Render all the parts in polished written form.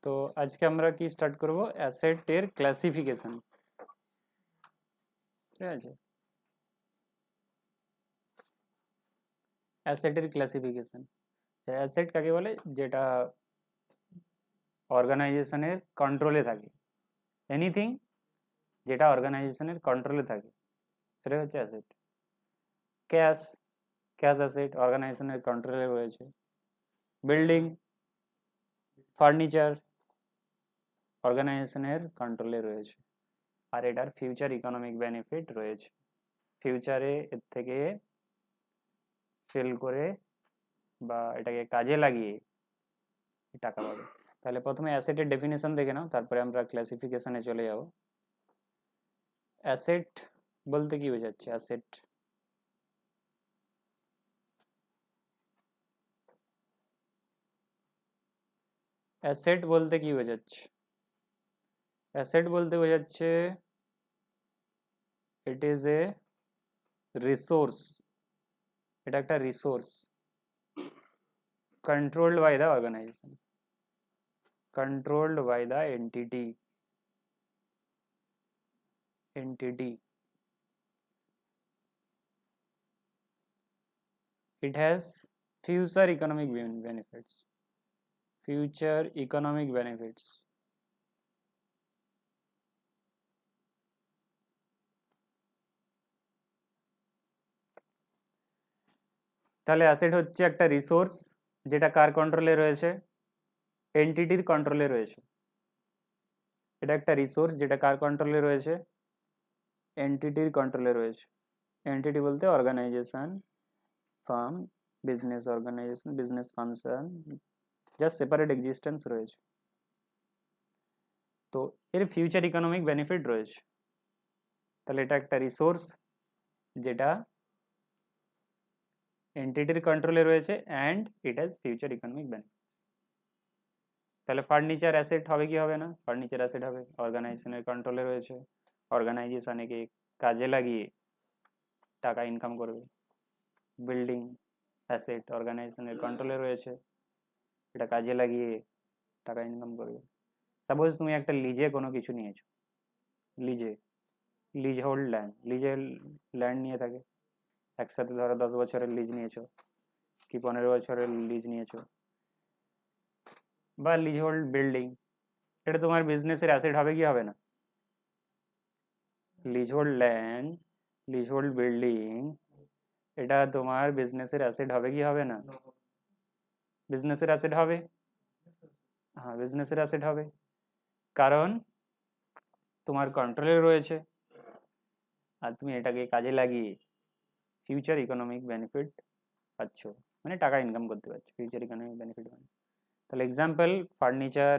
তো আজকে আমরা কি স্টার্ট করব, অ্যাসেটের ক্লাসিফিকেশন। ঠিক আছে, অ্যাসেটের ক্লাসিফিকেশন। অ্যাসেট কাকে বলে? যেটা অর্গানাইজেশনের কন্ট্রোলে থাকে, এনিথিং যেটা অর্গানাইজেশনের কন্ট্রোলে থাকে সেটা হচ্ছে অ্যাসেট। ক্যাশ, ক্যাশ অ্যাসেট অর্গানাইজেশনের কন্ট্রোলে রয়েছে। বিল্ডিং, ফার্নিচার অর্গানাইজেশনের কন্ট্রোলে রয়েছে। আর এটার ফিউচার ইকোনমিক বেনিফিট রয়েছে, ফিউচারে এর থেকে সেল করে বা এটাকে কাজে লাগিয়ে টাকা পাবে। তাহলে প্রথমে অ্যাসেটের ডেফিনেশন দেখে নাও, তারপরে আমরা ক্লাসিফিকেশনে চলে যাব। অ্যাসেট বলতে কি বোঝাচ্ছে? অ্যাসেট, অ্যাসেট বলতে কি বোঝাচ্ছে? অ্যাসেট বলতে বোঝাচ্ছে ইট ইজ এ রিসোর্স, এটা একটা resource controlled by the organization, controlled by the entity. It has future economic benefits, future economic benefits. তাহলে অ্যাসেট হচ্ছে একটা রিসোর্স যেটা কার কন্ট্রোলে রয়েছে? এন্টিটির কন্ট্রোলে রয়েছে। এটা একটা রিসোর্স যেটা কার কন্ট্রোলে রয়েছে? এন্টিটির কন্ট্রোলে রয়েছে। এন্টিটি বলতে organisation, firm, business organisation, business concern, just separate existence রয়েছে। তো এর ফিউচার ইকোনমিক বেনিফিট রয়েছে। তাহলে এটা একটা রিসোর্স যেটা এন্টিটির কন্ট্রোলে রয়েছে and it has future economic benefit. তাহলে ফার্নিচার অ্যাসেট হবে কি হবে না? ফার্নিচার অ্যাসেট হবে, অর্গানাইজেশনের কন্ট্রোলে রয়েছে, অর্গানাইজেশনকে কাজে লাগিয়ে টাকা ইনকাম করবে। বিল্ডিং অ্যাসেট অর্গানাইজেশনের কন্ট্রোলে রয়েছে, এটা কাজে লাগিয়ে টাকা ইনকাম করবে। সাপোজ তুমি একটা লিজে কোনো কিছু নিয়েছো, লিজে, লিজ হোল্ড ল্যান্ড, লিজে ল্যান্ড নিয়ে থাকে, একসাথে ধরো 10 বছরের লিজ নিয়েছো কি 15 বছরের লিজ নিয়েছো, বা লিজ হোল্ড বিল্ডিং, এটা তোমার বিজনেসের অ্যাসেট হবে কি হবে না? Lease hold land, lease hold building, এটা তোমার বিজনেসের অ্যাসেট হবে কি হবে না? বিজনেসের অ্যাসেট হবে। হ্যাঁ, বিজনেসের অ্যাসেট হবে, কারণ তোমার কন্ট্রোলে রয়েছে আর তুমি এটাকে কাজে লাগিয়ে ফিউচার ইকোনমিক বেনিফিট পাচ্ছ, মানে টাকা ইনকাম করতে পারছো, ফিউচার ইকোনমিক বেনিফিট মানে। তাহলে example, furniture,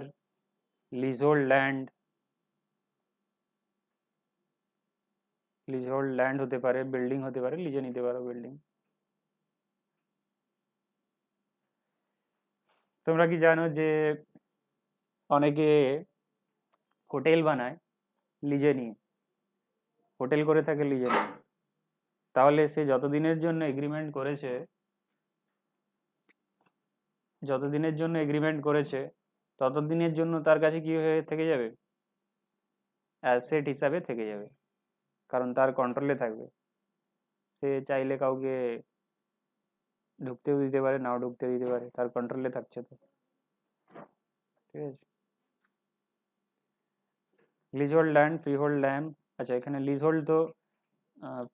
leasehold land, leasehold land হতে পারে, বিল্ডিং হতে পারে, লিজে নিতে পারো বিল্ডিং। তোমরা কি জানো যে অনেকে হোটেল বানায় লিজে নিয়ে, হোটেল করে থাকে লিজে নিয়ে। তাহলে সে যতদিনের জন্য এগ্রিমেন্ট করেছে, যতদিনের জন্য এগ্রিমেন্ট করেছে ততদিনের জন্য তার কাছে কি হয়ে থেকে যাবে? অ্যাসেট হিসাবে থেকে যাবে, কারণ তার কন্ট্রোলে থাকবে। সে চাইলে কাউকে ঢুকতেও দিতে পারে, নাও ঢুকতে দিতে পারে, তার কন্ট্রোলে থাকছে তো। ঠিক আছে, lease hold land, freehold land. আচ্ছা, এখানে লিজ হোল্ড তো,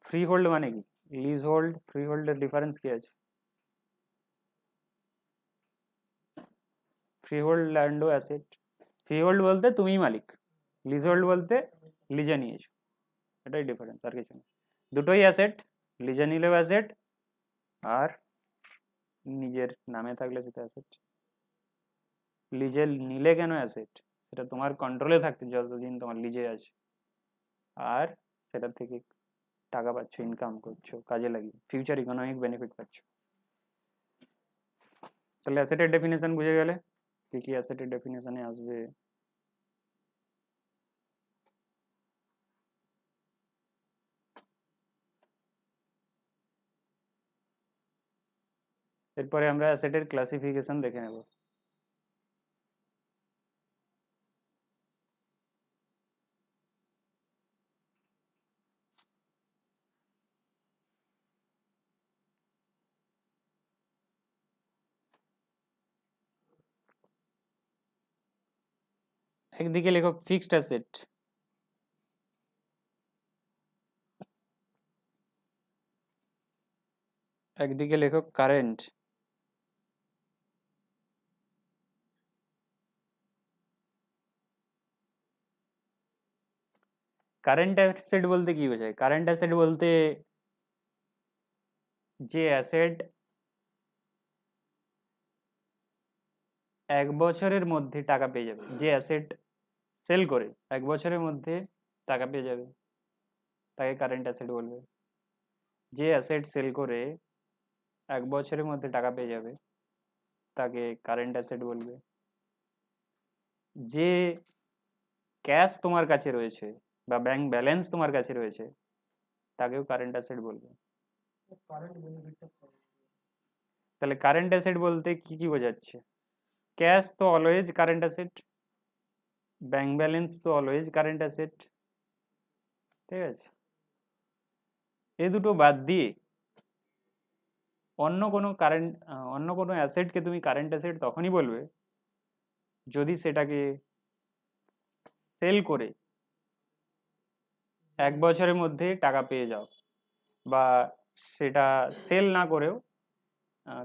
ফ্রি হোল্ড মানে কি? লিজ হোল্ড ফ্রি হোল্ডের ডিফারেন্স কি আছে? ফ্রি হোল্ড ল্যান্ডও অ্যাসেট। ফ্রি হোল্ড বলতে তুমিই মালিক, লিজ হোল্ড বলতে লিজে নিয়েছো, এটাই ডিফারেন্স, আর কিছু না। দুটোই অ্যাসেট, লিজে নিলেও অ্যাসেট আর নিজের নামে থাকলে সেটা অ্যাসেট। লিজে নিলে কেন অ্যাসেট? সেটা তোমার কন্ট্রোলে থাকতে যতদিন তোমার লিজে আছে, আর সেটা থেকে টাকা পাচ্ছ, ইনকাম করছো কাজে লাগিয়ে, ফিউচার ইকোনমিক বেনিফিট পাচ্ছ। তাহলে অ্যাসেটের ডেফিনেশন বুঝে গেলে কি কি অ্যাসেটের ডেফিনেশনে আসবে। এরপরে আমরা অ্যাসেটের ক্লাসিফিকেশন দেখে নেব। একদিকে লেখো ফিক্সড অ্যাসেট, একদিকে লেখো কারেন্ট। কারেন্ট অ্যাসেট বলতে কি বোঝায়? কারেন্ট অ্যাসেট বলতে যে অ্যাসেট 1 বছরের মধ্যে টাকা পেয়ে যাবে, যে অ্যাসেট সেল করে 1 বছরের মধ্যে টাকা পেয়ে যাবে, তাকে কারেন্ট অ্যাসেট বলবে। যে অ্যাসেট সেল করে 1 বছরের মধ্যে টাকা পেয়ে যাবে, তাকে কারেন্ট অ্যাসেট বলবে। যে ক্যাশ তোমার কাছে রয়েছে বা ব্যাংক ব্যালেন্স তোমার কাছে রয়েছে, তাকেও কারেন্ট অ্যাসেট বলবে। তাহলে কারেন্ট অ্যাসেট বলতে কি কি বোঝাচ্ছে? ক্যাশ তো always current asset, bank balance তো অলওয়েজ কারেন্ট অ্যাসেট, ঠিক আছে? এই দুটো বাদ দিয়ে অন্য কোনো অ্যাসেটকে তুমি কারেন্ট অ্যাসেট তখনই বলবে যদি সেটাকে সেল করে 1 বছরের মধ্যে টাকা পেয়ে যাও, বা সেটা সেল না করেও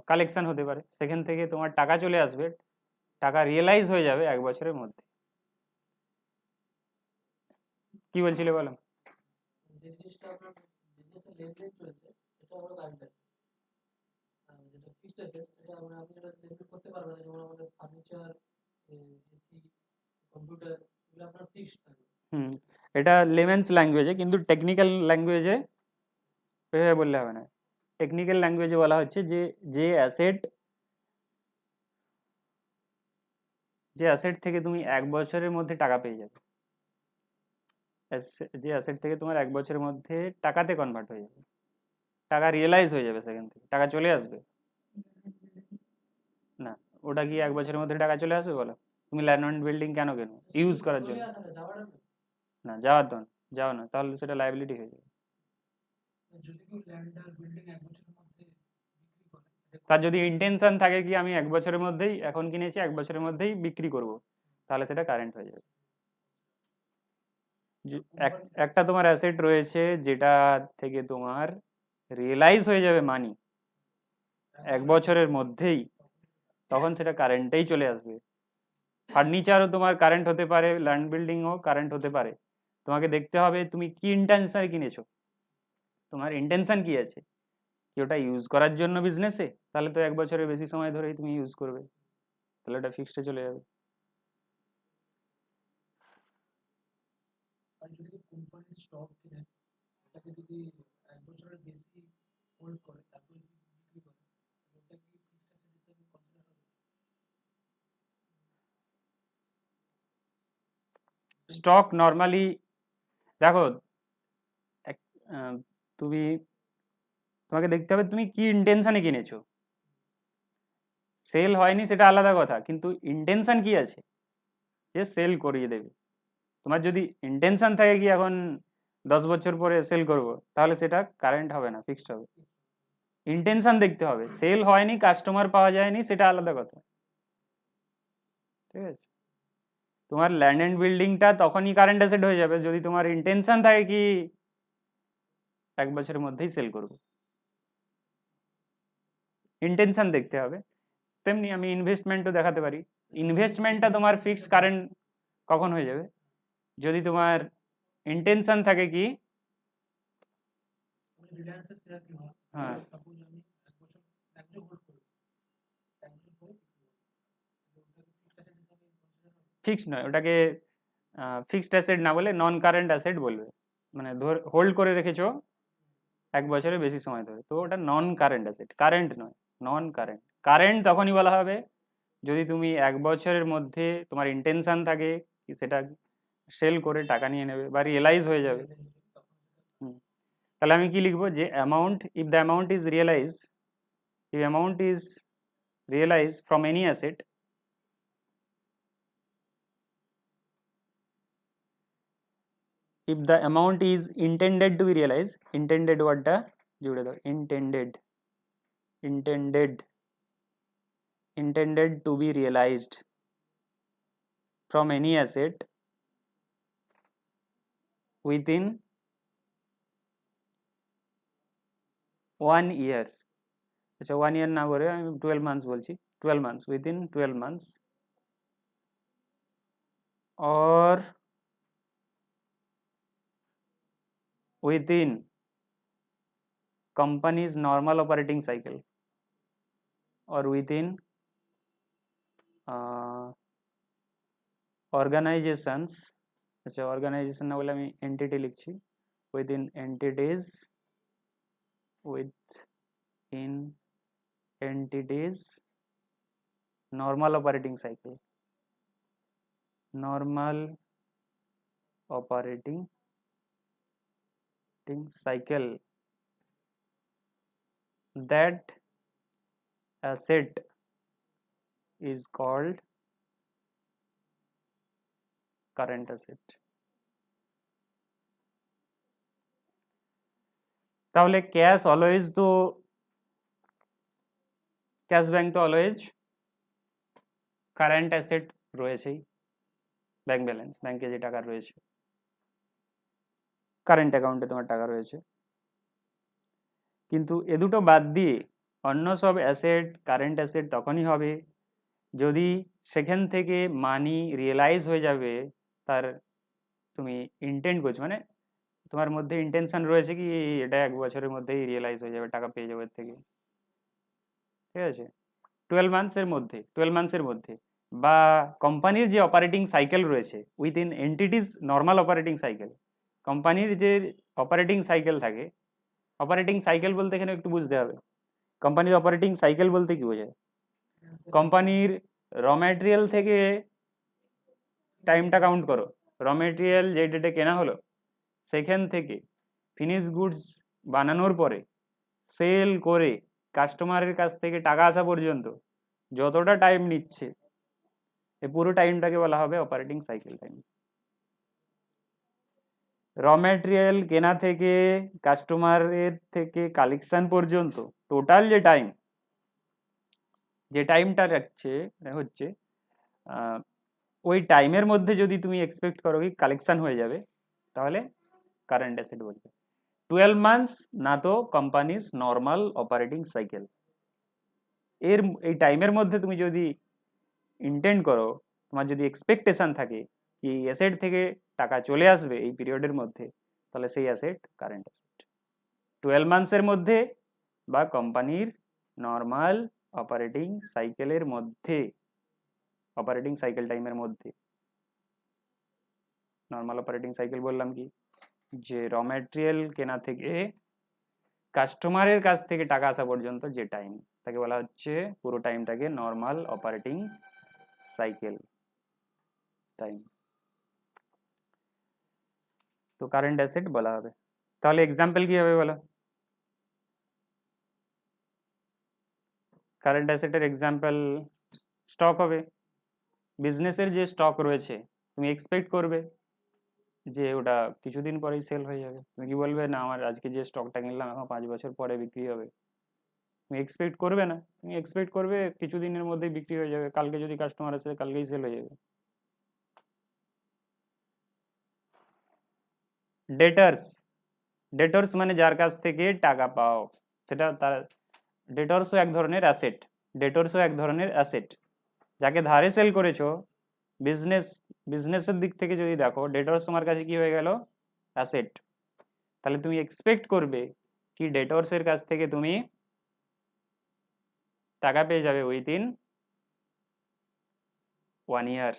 কালেকশন হতে পারে, সেখান থেকে তোমার টাকা চলে আসবে, টাকা রিয়েলাইজ হয়ে যাবে 1 বছরের মধ্যে। কি বলছিলে বলো? হুম, এটা লেমেন্স ল্যাঙ্গুয়েজে, কিন্তু টেকনিক্যাল ল্যাঙ্গুয়েজে এভাবে বললে হবে না। টেকনিক্যাল ল্যাঙ্গুয়েজে বলা হচ্ছে যে যে অ্যাসেট যে অ্যাসেট থেকে তুমি 1 বছরের মধ্যে টাকা পেয়ে যাবে, যে অ্যাসেট থেকে তোমার 1 বছরের মধ্যে টাকাতে কনভার্ট হয়ে যাবে, টাকা রিয়েলাইজ হয়ে যাবে, সেখান থেকে টাকা চলে আসবে। না, ওটা কি 1 বছরের মধ্যে টাকা চলে আসবে বলো? তুমি ল্যান্ড অ্যান্ড বিল্ডিং কেন কেন? ইউজ করার জন্য। না, যাওয়ার তো না, যাও না, তাহলে সেটা লাইবিলিটি হয়ে যাবে। তার যদি ইন্টেনশন থাকে কি আমি 1 বছরের মধ্যেই এখন কিনেছি, 1 বছরের মধ্যেই বিক্রি করব, তাহলে সেটা কারেন্ট হয়ে যাবে। একটা তোমার অ্যাসেট রয়েছে যেটা থেকে তোমার রিয়েলাইজ হয়ে যাবে মানি 1 বছরের মধ্যেই, তখন সেটা কারেন্টেই চলে আসবে। ফার্নিচারও তোমার কারেন্ট হতে পারে, ল্যান্ড বিল্ডিংও কারেন্ট হতে পারে। তোমাকে দেখতে হবে তুমি কি ইন্টেনশনে কিনেছো, তোমার ইন্টেনশন কি আছে, কি ওটা ইউজ করার জন্য বিজনেসে? তাহলে তো 1 বছরের বেশি সময় ধরেই তুমি ইউজ করবে, তাহলে ওটা ফিক্সডে চলে যাবে। স্টক নর্মালি দেখো, আহ, তুমি তোমাকে দেখতে হবে তুমি কি ইন্টেনশনে কিনেছো। সেল হয়নি সেটা আলাদা কথা, কিন্তু ইন্টেনশন কি আছে যে সেল করিয়ে দেবে। তোমার যদি ইন্টেনশন থাকে কি এখন 10 বছর পরে সেল করব, তাহলে সেটা কারেন্ট হবে না, ফিক্সড হবে। ইন্টেনশন দেখতে হবে, সেল হয়নি, কাস্টমার পাওয়া যায়নি, সেটা আলাদা কথা, ঠিক আছে? তোমার ল্যান্ড অ্যান্ড বিল্ডিংটা তখনই কারেন্ট অ্যাসেট হয়ে যাবে যদি তোমার ইন্টেনশন থাকে কি 1 বছরের মধ্যেই সেল করবো, ইন্টেনশন দেখতে হবে। তেমনি আমি ইনভেস্টমেন্টও দেখাতে পারি। ইনভেস্টমেন্টটা তোমার ফিক্সড কারেন্ট কখন হয়ে যাবে? যদি তোমার ইন্টেনশন থাকে কি, হ্যাঁ, ফিক্সড নয় ওটাকে, ফিক্সড অ্যাসেট না বলে নন কারেন্ট অ্যাসেট বলবে। মানে ধর হোল্ড করে রেখেছো 1 বছরের বেশি সময় ধরে, তো ওটা নন কারেন্ট অ্যাসেট, কারেন্ট নয়, নন কারেন্ট। কারেন্ট তখনই বলা হবে যদি তুমি 1 বছরের মধ্যে তোমার ইন্টেনশন থাকে কি সেটা সেল করে টাকা নিয়ে নেবে বা রিয়েলাইজ হয়ে যাবে। হুম, তাহলে আমি কি লিখবো, যে amount, if the amount is realise, if amount is realise from any asset, if the amount is intended to be realized, intended wordটা জুড়ে দাও, intended to be realized, from any asset within 1 year, আচ্ছা 1 year না বলে আমি 12 months বলছি, 12 months, within 12 months or within company's normal operating cycle or within organizations, আচ্ছা organisation না বলে আমি এন্টিটি লিখছি, within entities, within entities normal operating cycle, normal operating cycle, that asset is called current asset. তাহলে cash always তো, cash bank তো always current asset রয়েছেই, bank balance, ব্যাংকে যে টাকা রয়েছে, কারেন্ট অ্যাকাউন্টে তোমার টাকা রয়েছে, কিন্তু এ দুটো বাদ দিয়ে অন্য সব অ্যাসেট কারেন্ট অ্যাসেট তখনই হবে যদি সেখান থেকে মানি রিয়েলাইজ হয়ে যাবে, তার তুমি ইন্টেন্ট করছো, মানে তোমার মধ্যে ইন্টেনশন রয়েছে কি এটা 1 বছরের মধ্যেই রিয়েলাইজ হয়ে যাবে, টাকা পেয়ে যাবে এর থেকে, ঠিক আছে, 12 মান্থসের মধ্যে, 12 মান্থসের মধ্যে, বা কোম্পানির যে অপারেটিং সাইকেল রয়েছে within entities normal operating cycle, কোম্পানির যে অপারেটিং সাইকেল থাকে, অপারেটিং সাইকেল বলতে এখানে একটু বুঝতে হবে, কোম্পানির অপারেটিং সাইকেল বলতে কি বোঝায়, কোম্পানির র ম্যাটেরিয়াল থেকে টাইমটা কাউন্ট করো, র ম্যাটেরিয়াল যে ডেটে কেনা হলো সেখান থেকে ফিনিশ গুডস বানানোর পরে সেল করে কাস্টমারের কাছ থেকে টাকা আসা পর্যন্ত যতটা টাইম নিচ্ছে এই পুরো টাইমটাকে বলা হবে অপারেটিং সাইকেল টাইম। র ম্যাটেরিয়াল কেনা থেকে কাস্টমারের থেকে কালেকশন পর্যন্ত টোটাল যে টাইমটা হচ্ছে ওই টাইমের মধ্যে যদি তুমি এক্সপেক্ট করো কি কালেকশন হয়ে যাবে তাহলে কারেন্ট অ্যাসেট বলবে। 12 মান্থস না তো কোম্পানিজ নর্মাল অপারেটিং সাইকেল, এই টাইমের মধ্যে তুমি যদি ইন্টেন্ড করো, তোমার যদি এক্সপেকটেশন থাকে কি অ্যাসেট থেকে টাকা চলে আসবে এই পিরিয়ডের মধ্যে, তাহলে সেই অ্যাসেট কারেন্ট অ্যাসেট। 12 মান্থসের মধ্যে বা কোম্পানির নর্মাল অপারেটিং সাইকেলের মধ্যে, অপারেটিং সাইকেল টাইমের মধ্যে, নর্মাল অপারেটিং সাইকেল বললাম কি যে র ম্যাটেরিয়াল কেনা থেকে কাস্টমারের কাছ থেকে টাকা আসা পর্যন্ত যে টাইম, তাকে বলা হচ্ছে পুরো টাইমটাকে নর্মাল অপারেটিং সাইকেল টাইম, তো কারেন্ট অ্যাসেট বলা হবে। তাহলে এক্সাম্পল কি হবে বলো, কারেন্ট অ্যাসেটের এক্সাম্পল স্টক হবে, বিজনেসের যে স্টক রয়েছে তুমি এক্সপেক্ট করবে যে ওটা কিছুদিন পরেই সেল হয়ে যাবে, তুমি কি বলবে না আমার আজকে যে স্টকটা কিনলাম এখন 5 বছর পরে বিক্রি হবে, তুমি এক্সপেক্ট করবে না, তুমি এক্সপেক্ট করবে কিছুদিনের মধ্যেই বিক্রি হয়ে যাবে, কালকে যদি কাস্টমার আসে কালকেই সেল হয়ে যাবে। ডেটার্স, ডেটর্স মানে যার কাছ থেকে টাকা পাও, সেটা তার, ডেটর্সও এক ধরনের অ্যাসেট, ডেটর্সও এক ধরনের অ্যাসেট, যাকে ধারে সেল করেছো, বিজনেসের দিক থেকে যদি দেখো ডেটর্স তোমার কাছে কি হয়ে গেল অ্যাসেট, তাহলে তুমি এক্সপেক্ট করবে কি ডেটর্সের কাছ থেকে তুমি টাকা পেয়ে যাবে উইথিন 1 ইয়ার,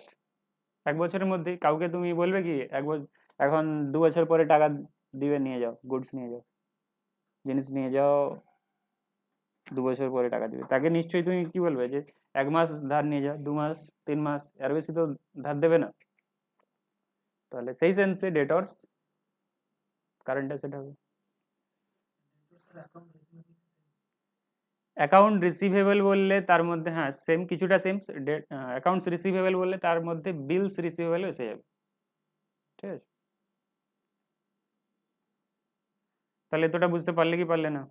1 বছরের মধ্যে। কাউকে তুমি বলবে কি এখন 2 বছর পরে টাকা দিবে, নিয়ে যাও গুডস নিয়ে যাও, জিনিস নিয়ে যাও, 2 বছর পরে টাকা দিবে, তাকে নিশ্চয়ই তুমি কি বলবে যে 1 মাস ধার নিয়ে যাও, 2 মাস 3 মাস, এর বেশি তো ধার দেবে না, তাহলে সেই সেন্সে ডেটর্স কারেন্ট অ্যাসেট হবে। অ্যাকাউন্ট রিসিভেবল বললে তার মধ্যে হ্যাঁ সেম, কিছুটা সেম, অ্যাকাউন্টস রিসিভেবল বললে তার মধ্যে বিলস রিসিভেবল এসে যাবে, ঠিক আছে। তাহলে এতটা বুঝতে পারলে কি পারলে না?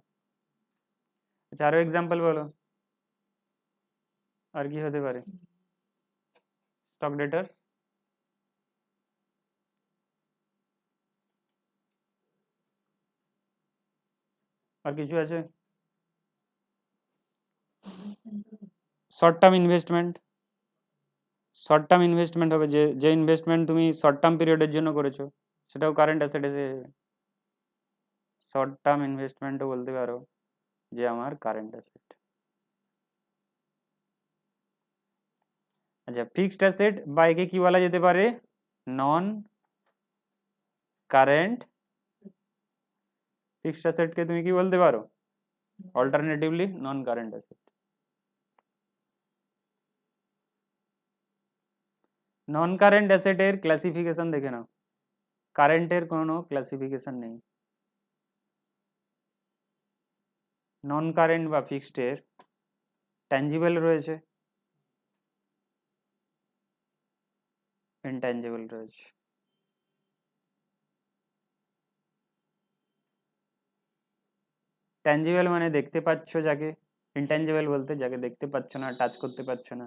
আচ্ছা আরো এক্সাম্পল বলো, আর কি হতে পারে, স্টক ডেটার, আর কিছু আছে? Short term investment, short term investment হবে যে যে ইনভেস্টমেন্ট তুমি শর্ট টার্ম পিরিয়ডের জন্য করেছো, সেটাও কারেন্ট অ্যাসেট এসে শর্ট টার্ম ইনভেস্টমেন্টও বলতে পারো যে আমার কারেন্ট অ্যাসেট। আচ্ছা, ফিক্সড অ্যাসেট বা একে কি বলা যেতে পারে, নন কারেন্ট। ফিক্সড অ্যাসেটকে তুমি কি বলতে পারো, alternatively non current asset. Non current অ্যাসেটের ক্লাসিফিকেশন দেখে নাও, কারেন্টের কোনো ক্লাসিফিকেশন নেই। নন কারেন্ট বা ফিক্সডের ট্যাঞ্জিবল রয়েছে, ইনট্যাঞ্জিবল রয়েছে। ট্যাঞ্জিবল মানে দেখতে পাচ্ছ যাকে, ইনট্যাঞ্জিবল বলতে যাকে দেখতে পাচ্ছ না, টাচ করতে পারছো না।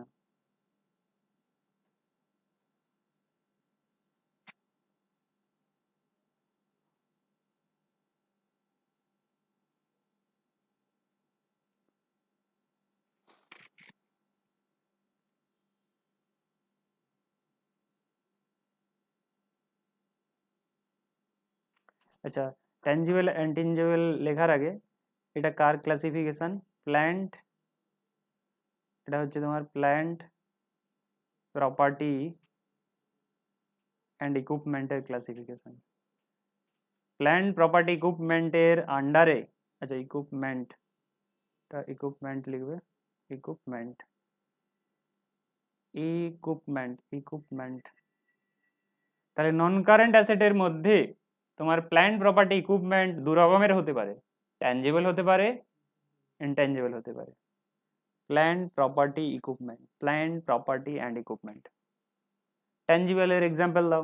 আচ্ছা, ট্যাঞ্জিবল ইনট্যাঞ্জিবল লেখার আগে এটা কার ক্লাসিফিকেশন, প্ল্যান্ট, এটা হচ্ছে তোমার প্ল্যান্ট প্রপার্টি অ্যান্ড ইকুইপমেন্টের ক্লাসিফিকেশন। প্ল্যান্ট প্রপার্টি ইকুইপমেন্টের আন্ডারে, আচ্ছা ইকুইপমেন্ট, ইকুইপমেন্ট লিখবে, ইকুইপমেন্ট, ইকুইপমেন্ট, ইকুইপমেন্ট। তাহলে নন কারেন্ট অ্যাসেটের মধ্যে তোমার প্ল্যান্ট প্রপার্টি ইকুইপমেন্ট দু রকমের হতে পারে, ট্যাঞ্জিবল হতে পারে, ইনট্যাঞ্জিবল হতে পারে। Plant property equipment, plant property and equipment. Tangible এর এক্সাম্পল দাও।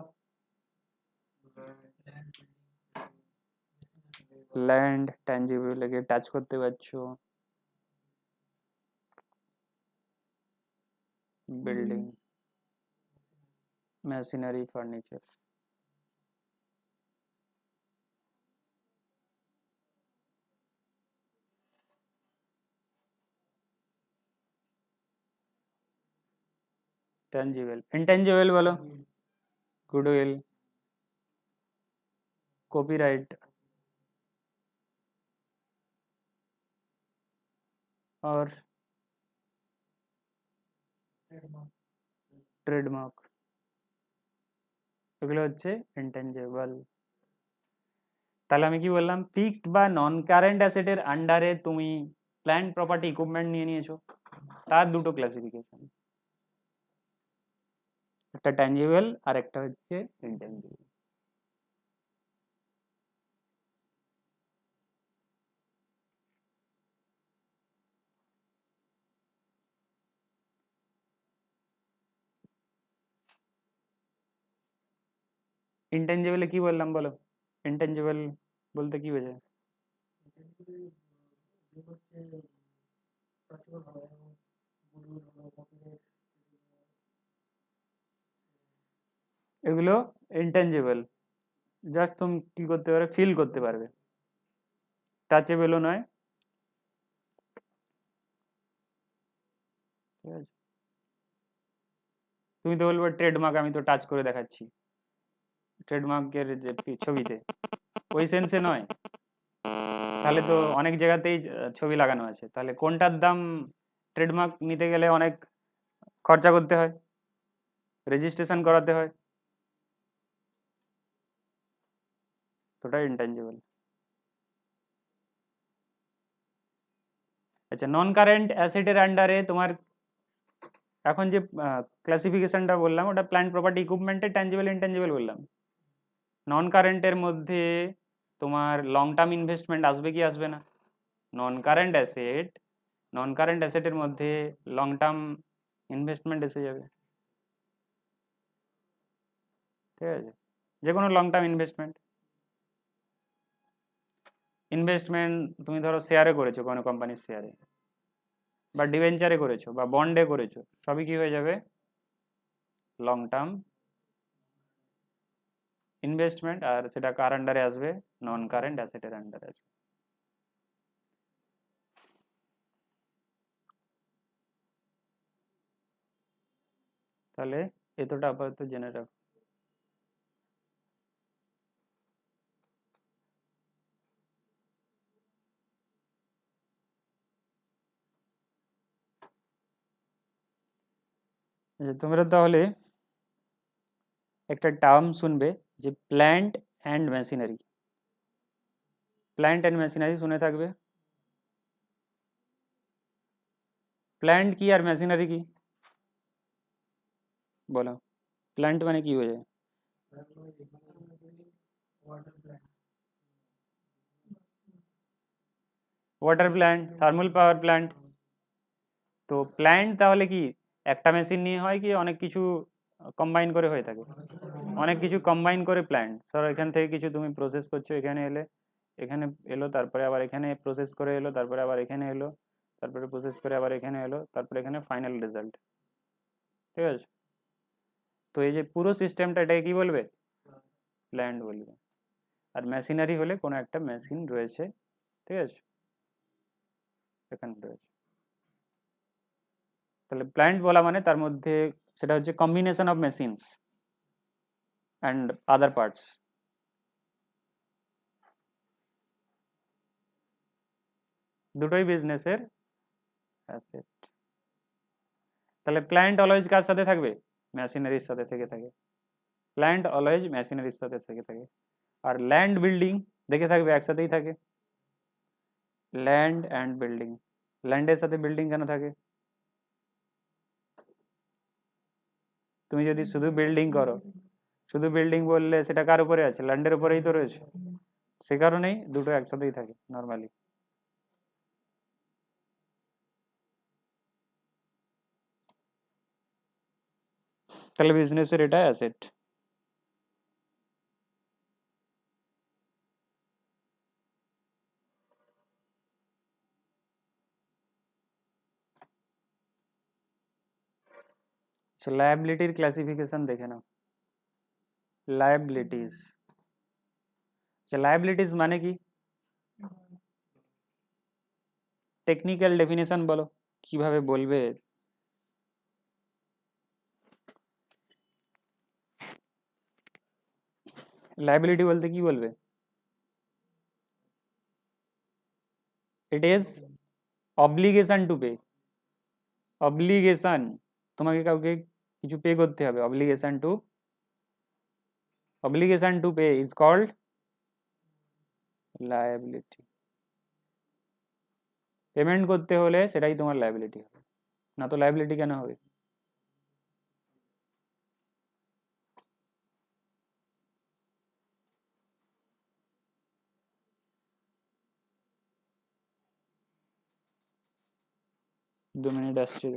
ল্যান্ড ট্যাঞ্জিবল, একে টাচ করতে পারছো, building, machinery, furniture. Tangible. Intangible বলো, গুডউইল, कॉपीराइट और ট্রেডমার্ক, এগুলো হচ্ছে ইনট্যাঞ্জিবল। তাহলে আমি কি বললাম, ফিক্সড বা নন কারেন্ট অ্যাসেটের আন্ডারে তুমি প্ল্যান্ট প্রপার্টি ইকুইপমেন্ট নিয়ে নিয়েছো, তার দুটো ক্লাসিফিকেশন, একটা ট্যাঞ্জিবল আর একটা হচ্ছে ইনট্যাঞ্জিবল। ইনট্যাঞ্জিবলে কি বললাম বলো, ইনট্যাঞ্জিবল বলতে কি বোঝায়? এগুলো ইনট্যাঞ্জিবল, জাস্ট তুমি কি করতে পারবে, ফিল করতে পারবে, টাচেবলও নয়। ঠিক আছে, তুমি তো বলবে ট্রেডমার্ক, আমি তো টাচ করে দেখাচ্ছি, ট্রেডমার্কের যে ছবিতে, ওই সেন্সে নয়। তাহলে তো অনেক জায়গাতেই ছবি লাগানো আছে, তাহলে কোনটার দাম, ট্রেডমার্ক নিতে গেলে অনেক খরচা করতে হয়, রেজিস্ট্রেশন করাতে হয়, তো ওটা ইনট্যাঞ্জিবল। আচ্ছা, নন কারেন্ট অ্যাসেটের আন্ডারে তোমার এখন যে ক্লাসিফিকেশনটা বললাম, ওটা প্ল্যান্ট প্রপার্টি ইকুইপমেন্টের ট্যাঞ্জিবল ইনট্যাঞ্জিবল বললাম। নন কারেন্টের মধ্যে তোমার লং টার্ম ইনভেস্টমেন্ট আসবে কি আসবে না, non current asset, non current অ্যাসেটের মধ্যে লং টার্ম ইনভেস্টমেন্ট এসে যাবে। ঠিক আছে, যে কোনো লং টার্ম ইনভেস্টমেন্ট, ইনভেস্টমেন্ট তুমি ধরো শেয়ারে করেছো, কোনো কোম্পানির শেয়ারে বা ডিবেঞ্চারে করেছো বা বন্ডে করেছো, সবই কি হয়ে যাবে, লং টার্ম ইনভেস্টমেন্ট, আর সেটা কার আন্ডারে আসবে, নন কারেন্ট অ্যাসেটের আন্ডারে আসবে। তাহলে এতটা আপাতত জেনে রাখো। যে তোমরা তাহলে একটা টার্ম শুনবে যে plant and machinery. Plant and machinery শুনে থাকবে। প্ল্যান্ট কি আর মেশিনারি কি বলো? প্ল্যান্ট মানে কি হয়ে যায়? Water plant, thermal power plant. তো প্ল্যান্ট তাহলে কি একটা মেশিন নিয়ে হয় কি অনেক কিছু কম্বাইন করে হয়ে থাকে? অনেক কিছু কম্বাইন করে প্ল্যান্ট। ধরো এখান থেকে কিছু তুমি প্রসেস করছো, এখানে এলে, এখানে এলো, তারপরে আবার এখানে প্রসেস করে এলো, তারপরে আবার এখানে এলো, তারপরে প্রসেস করে আবার এখানে এলো, তারপরে এখানে ফাইনাল রেজাল্ট। ঠিক আছে? তো এই যে পুরো সিস্টেমটা এটাকে কি বলবে? প্ল্যান্ট বলবে। আর মেশিনারি হলে কোনো একটা মেশিন রয়েছে, ঠিক আছে, এখানে রয়েছে। তাহলে প্ল্যান্ট বলা মানে তার মধ্যে সেটা হচ্ছে combination of machines and other parts. দুটোই বিজনেসের অ্যাসেট। তাহলে প্ল্যান্ট অলওয়েজ কার সাথে থাকবে? মেশিনারির সাথে থেকে থাকে। প্ল্যান্ট অলওয়েজ মেশিনারির সাথে থেকে থাকে। আর ল্যান্ড বিল্ডিং দেখে থাকবে একসাথেই থাকে। Land and building. ল্যান্ডের সাথে বিল্ডিং কেন থাকে? তুমি যদি শুধু বিল্ডিং করো, শুধু বিল্ডিং বললে সেটা কার উপরে আছে? ল্যান্ডের উপরেই তো রয়েছে। সে কারণেই দুটো একসাথেই থাকে নর্মালি। তাহলে বিজনেসের এটা অ্যাসেট। আচ্ছা, লায়াবিলিটির ক্লাসিফিকেশন দেখে নাও। লায়াবিলিটিস। আচ্ছা, লায়াবিলিটিস মানে কি? টেকনিক্যাল ডেফিনেশন বলো, কিভাবে বলবে? লায়াবিলিটি বলতে কি বলবে? It is obligation to pay. Obligation, তোমাকে কাউকে কিছু পে করতে হবে। Obligation to pay is called liability. Payment করতে হলে সেটাই তোমার লায়াবিলিটি হবে, না তো লায়াবিলিটি কেন হবে? দু মিনিট আসছে।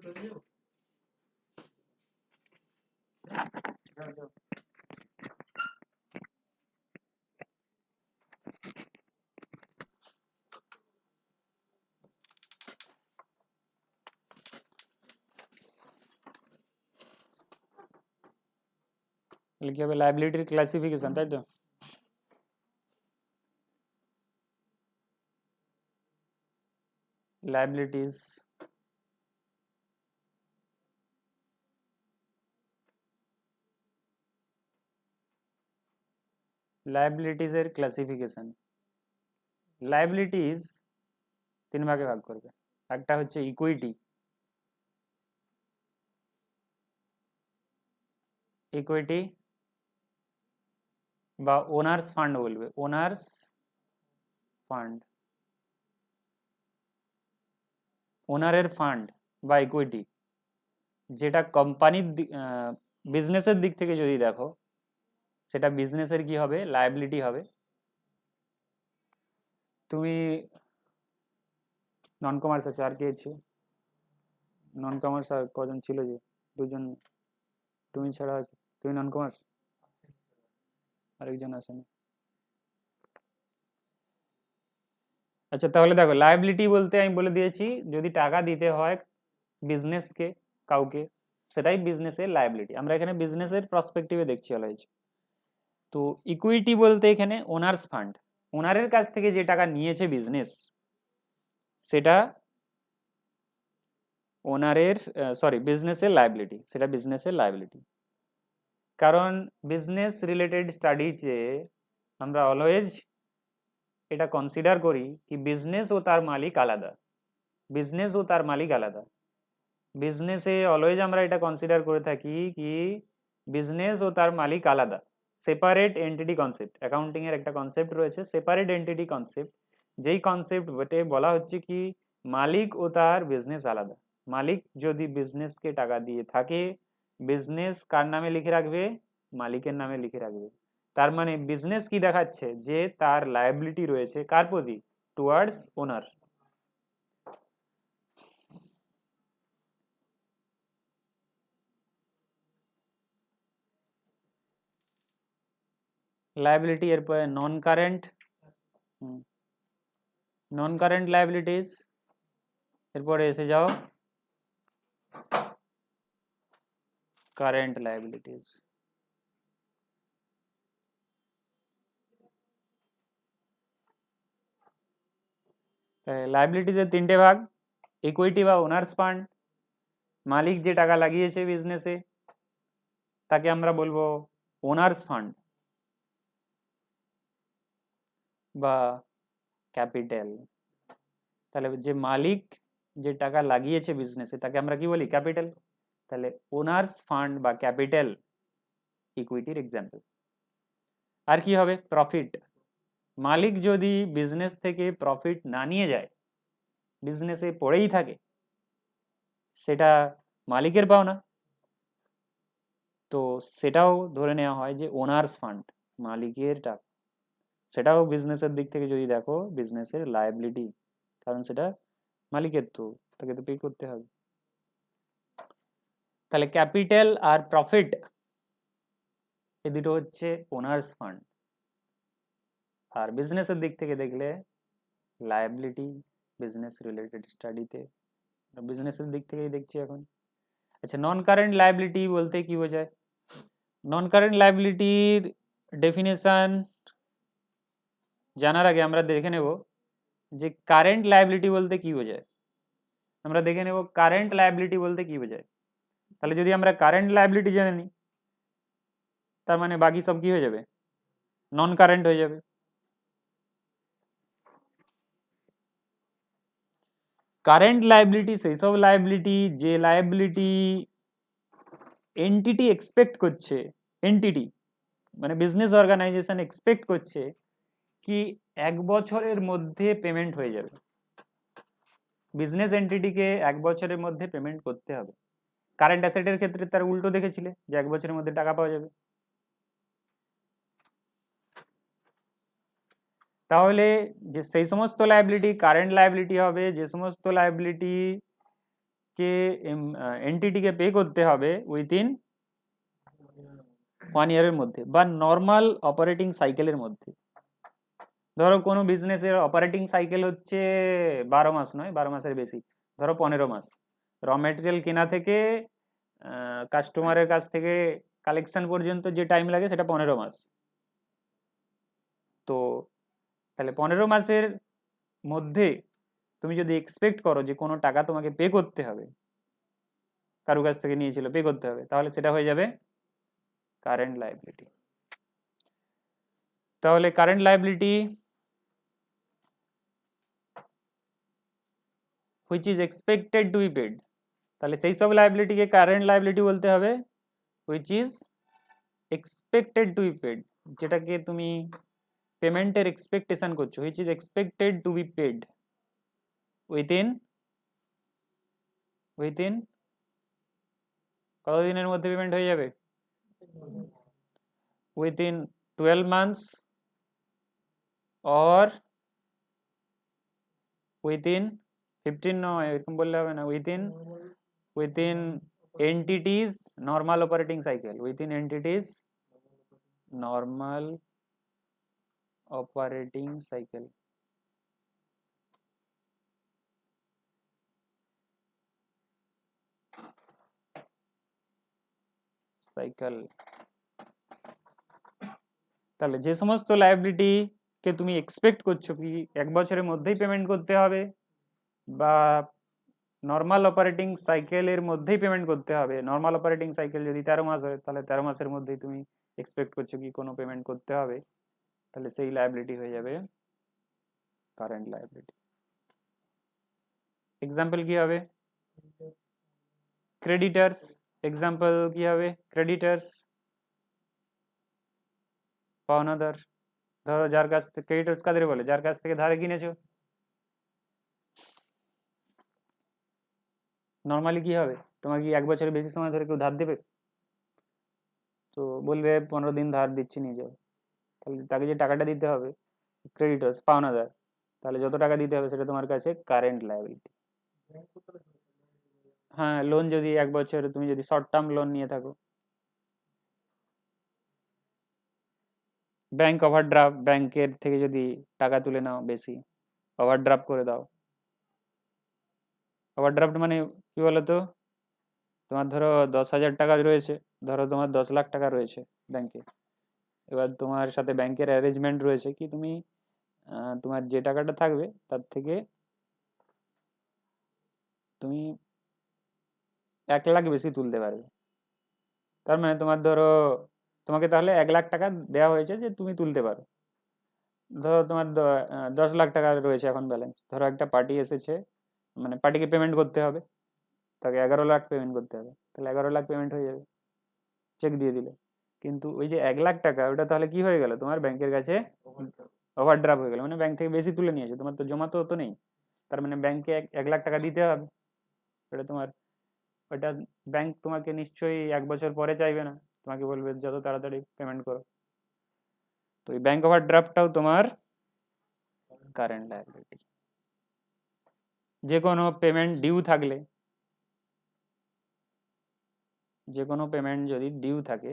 কি হবে লাইবিলিটির ক্লাসিফিকেশন, তাই তো? Liabilities লাইবিলিটিজের classification. লাইবিলিটিস তিন ভাগে ভাগ করবে। একটা হচ্ছে ইকুইটি, ইকুইটি বা ওনার্স ফান্ড বলবে, ওনার্স ফান্ড, ওনারের ফান্ড বা ইকুইটি, যেটা কোম্পানির বিজনেসের দিক থেকে যদি দেখো সেটা বিজনেসের কি হবে, লায়াবিলিটি হবে। তুমি নন কমার্স আছে, আর কে আছে নন কমার্স? আর কজন ছিল যে? দুজন, তুমি ছাড়া আছে। তুমি নন কমার্স, আরেকজন আসেনি। আচ্ছা তাহলে দেখো লায়াবিলিটি বলতে আমি বলে দিয়েছি যদি টাকা দিতে হয় বিজনেসকে, কাউকে, সেটাই বিজনেসের লায়াবিলিটি। আমরা এখানে বিজনেসের প্রসপেক্টিভে দেখছি অলওয়েজ। তো ইকুইটি বলতে এখানে ওনার্স ফান্ড, ওনারের কাছ থেকে যে টাকা নিয়েছে বিজনেস, সেটা ওনারের সরি বিজনেসের লায়াবিলিটি, সেটা বিজনেসের লায়াবিলিটি। কারণ বিজনেস রিলেটেড স্টাডিজে আমরা অলওয়েজ এটা কনসিডার করি কি বিজনেস ও তার মালিক আলাদা, বিজনেস ও তার মালিক আলাদা। বিজনেসে অলওয়েজ আমরা এটা কনসিডার করে থাকি কি বিজনেস ও তার মালিক আলাদা, সেপারেট এন্টিটি কনসেপ্ট। অ্যাকাউন্টিং এর একটা কনসেপ্ট রয়েছে সেপারেট এন্টিটি কনসেপ্ট, যেই কনসেপ্ট বটে বলা হচ্ছে কি মালিক ও তার বিজনেস আলাদা। মালিক যদি বিজনেসকে টাকা দিয়ে থাকে, বিজনেস কার নামে লিখে রাখবে, মালিকের নামে লিখে রাখবে। তার মানে বিজনেস কি দেখাচ্ছে যে তার লায়াবিলিটি রয়েছে কার প্রতি, টুয়ার্ডস ওনার। লায়াবিলিটি এরপরে নন কারেন্ট, নন কারেন্ট লায়াবিলিটিস। এরপরে এসে যাও কারেন্ট লায়াবিলিটিস। লায়াবিলিটিসের তিনটে ভাগ, ইকুইটি বা ওনার্স ফান্ড, মালিক যে টাকা লাগিয়েছে বিজনেসে তাকে আমরা বলবো ওনার্স ফান্ড বা ক্যাপিটাল। তাহলে যে মালিক যে টাকা লাগিয়েছে বিজনেসে তাকে আমরা কি বলি, ক্যাপিটাল। তাহলে ওনার্স ফান্ড বা ক্যাপিটাল ইকুইটির এক্সাম্পল। আর কি হবে, প্রফিট। মালিক যদি বিজনেস থেকে প্রফিট না নিয়ে যায়, বিজনেসে পড়েই থাকে, সেটা মালিকের পাওনা, তো সেটাও ধরে নেওয়া হয় যে ওনার্স ফান্ড, মালিকের টাকা। সেটাও বিজনেসের দিক থেকে যদি দেখো বিজনেসের লায়াবিলিটি, কারণ সেটা মালিকের, তো তাকে তো পে করতে হবে। তাহলে ক্যাপিটাল আর প্রফিট এই দুটো হচ্ছে ওনার্স ফান্ড। আর বিজনেসের দিক থেকে দেখলে লায়াবিলিটি, বিজনেস রিলেটেড স্টাডিতে বিজনেসের দিক থেকেই দেখছি এখন। আচ্ছা নন কারেন্ট লায়াবিলিটি বলতে কি বোঝায়? নন কারেন্ট লায়াবিলিটির ডেফিনেশন জানার আগে আমরা দেখে নেব যে কারেন্ট লায়াবিলিটি বলতে কি বোঝায়। আমরা দেখে নেব কারেন্ট লায়াবিলিটি বলতে কি বোঝায়। তাহলে যদি আমরা কারেন্ট লায়াবিলিটি জেনে নিই, তার মানে বাকি সব কি হয়ে যাবে, নন কারেন্ট হয়ে যাবে। কারেন্ট লায়াবিলিটি সেই সব লায়াবিলিটি যে লায়াবিলিটি এন্টিটি এক্সপেক্ট করছে, এন্টিটি মানে বিজনেস অর্গানাইজেশন এক্সপেক্ট করছে কি 1 বছরের মধ্যে পেমেন্ট হয়ে যাবে, বিজনেস এন্টিটিকে 1 বছরের মধ্যে পেমেন্ট করতে হবে। কারেন্ট অ্যাসেটের ক্ষেত্রে তার উল্টো দেখেছিলে যে 1 বছরের মধ্যে টাকা পাওয়া যাবে। তাহলে যে সেই সমস্ত লায়াবিলিটি কারেন্ট লায়াবিলিটি হবে যে সমস্ত লায়াবিলিটি কে এন্টিটিকে পে করতে হবে উইথিন 1 ইয়ারের মধ্যে বা নর্মাল অপারেটিং সাইকেলের মধ্যে। ধরো কোনো বিজনেসের অপারেটিং সাইকেল হচ্ছে 12 মাস, নয় 12 মাসের বেশি, ধরো 15 মাস। র মেটেরিয়াল কেনা থেকে কাস্টমারের কাছ থেকে কালেকশন পর্যন্ত যে টাইম লাগে সেটা 15 মাস। তো তাহলে 15 মাসের মধ্যে তুমি যদি এক্সপেক্ট করো যে কোনো টাকা তোমাকে পে করতে হবে, কারো কাছ থেকে নিয়েছিল পে করতে হবে, তাহলে সেটা হয়ে যাবে কারেন্ট লায়াবিলিটি। তাহলে current liability which is expected to be paid, তাহলে সেই সব লায়াবিলিটিকে কারেন্ট লায়াবিলিটি বলতে হবে which is expected to be paid, যেটাকে তুমি পেমেন্টের এক্সপেকটেশন করছো, which is expected to be paid within within কতদিনের মধ্যে পেমেন্ট হয়ে যাবে? উইথিন 12 মান্থস অর উইথিন 15, নয় এরকম বললে হবে না, within entities normal operating cycle, within entities normal operating cycle. তাহলে যে সমস্ত লায়াবিলিটি কে তুমি এক্সপেক্ট করছো কি 1 বছরের মধ্যেই পেমেন্ট করতে হবে বা নর্মাল অপারেটিং সাইকেলের মধ্যেই পেমেন্ট করতে হবে, নর্মাল অপারেটিং সাইকেল যদি 13 মাস হয় তাহলে 13 মাসের মধ্যেই তুমি এক্সপেক্ট করছো কি কোনো পেমেন্ট করতে হবে, তাহলে সেই লায়াবিলিটি হয়ে যাবে কারেন্ট লায়াবিলিটি। এক্সাম্পল কি হবে? ক্রেডিটার্স। এক্সাম্পল কি হবে? ক্রেডিটার্স, পাওনাদার। ধরো যার কাছ থেকে, ক্রেডিটার্স কাদের বলে? যার কাছ থেকে ধারে কিনেছো। নর্মালি কি হবে, তোমাকে কি 1 বছরের বেশি সময় ধরে কেউ ধার দেবে? তো বলবে 15 দিন ধার দিচ্ছি, নিয়ে যাও। তাহলে তাকে যে টাকাটা দিতে হবে, ক্রেডিটার্স পাওনাদার, তাহলে যত টাকা দিতে হবে সেটা তোমার কাছে কারেন্ট লায়াবিলিটি। হ্যাঁ, লোন যদি 1 বছর, তুমি যদি শর্ট টার্ম লোন নিয়ে থাকো, ব্যাংক ওভারড্রাফট, ব্যাংকের থেকে যদি টাকা তুলে নাও বেশি, ওভারড্রাফট করে দাও। ওভারড্রাফট মানে কি বলতো, তোমার ধরো 10,000 টাকা রয়েছে, ধরো তোমার 10 লাখ টাকা রয়েছে ব্যাংকে, এবার তোমার সাথে ব্যাংকের অ্যারেঞ্জমেন্ট রয়েছে কি তুমি তোমার যে টাকাটা থাকবে তার থেকে তুমি 1 লাখ বেশি তুলতে পারবে। তার মানে তোমার ধরো, তোমাকে তাহলে 1 লাখ টাকা দেওয়া হয়েছে যে তুমি তুলতে পারো। ধরো তোমার 10 লাখ টাকা রয়েছে এখন ব্যালেন্স, ধরো একটা পার্টি এসেছে, মানে পার্টিকে পেমেন্ট করতে হবে, তাকে 11 লাখ পেমেন্ট করতে হবে, তাহলে 11 লাখ পেমেন্ট হয়ে যাবে, চেক দিয়ে দিলে। কিন্তু ওই যে 1 লাখ টাকা, ওটা তাহলে কি হয়ে গেল, তোমার ব্যাংকের কাছে ওভারড্রাফট হয়ে গেল, মানে ব্যাংক থেকে বেশি তুলে নিয়েছে, তোমার তো জমা তো নেই। তার মানে ব্যাংকে 1 লাখ টাকা দিতে হবে। ওটা তোমার, ওটা ব্যাংক তোমাকে নিশ্চয়ই 1 বছর পরে চাইবে না, তোমাকে বলবে যত তাড়াতাড়ি পেমেন্ট করো। তো এই ব্যাংক ওভারড্রাফটটাও তোমার কারেন্ট লায়াবিলিটি। যে কোনো পেমেন্ট ডিউ থাকলে, যে কোনো পেমেন্ট যদি ডিউ থাকে,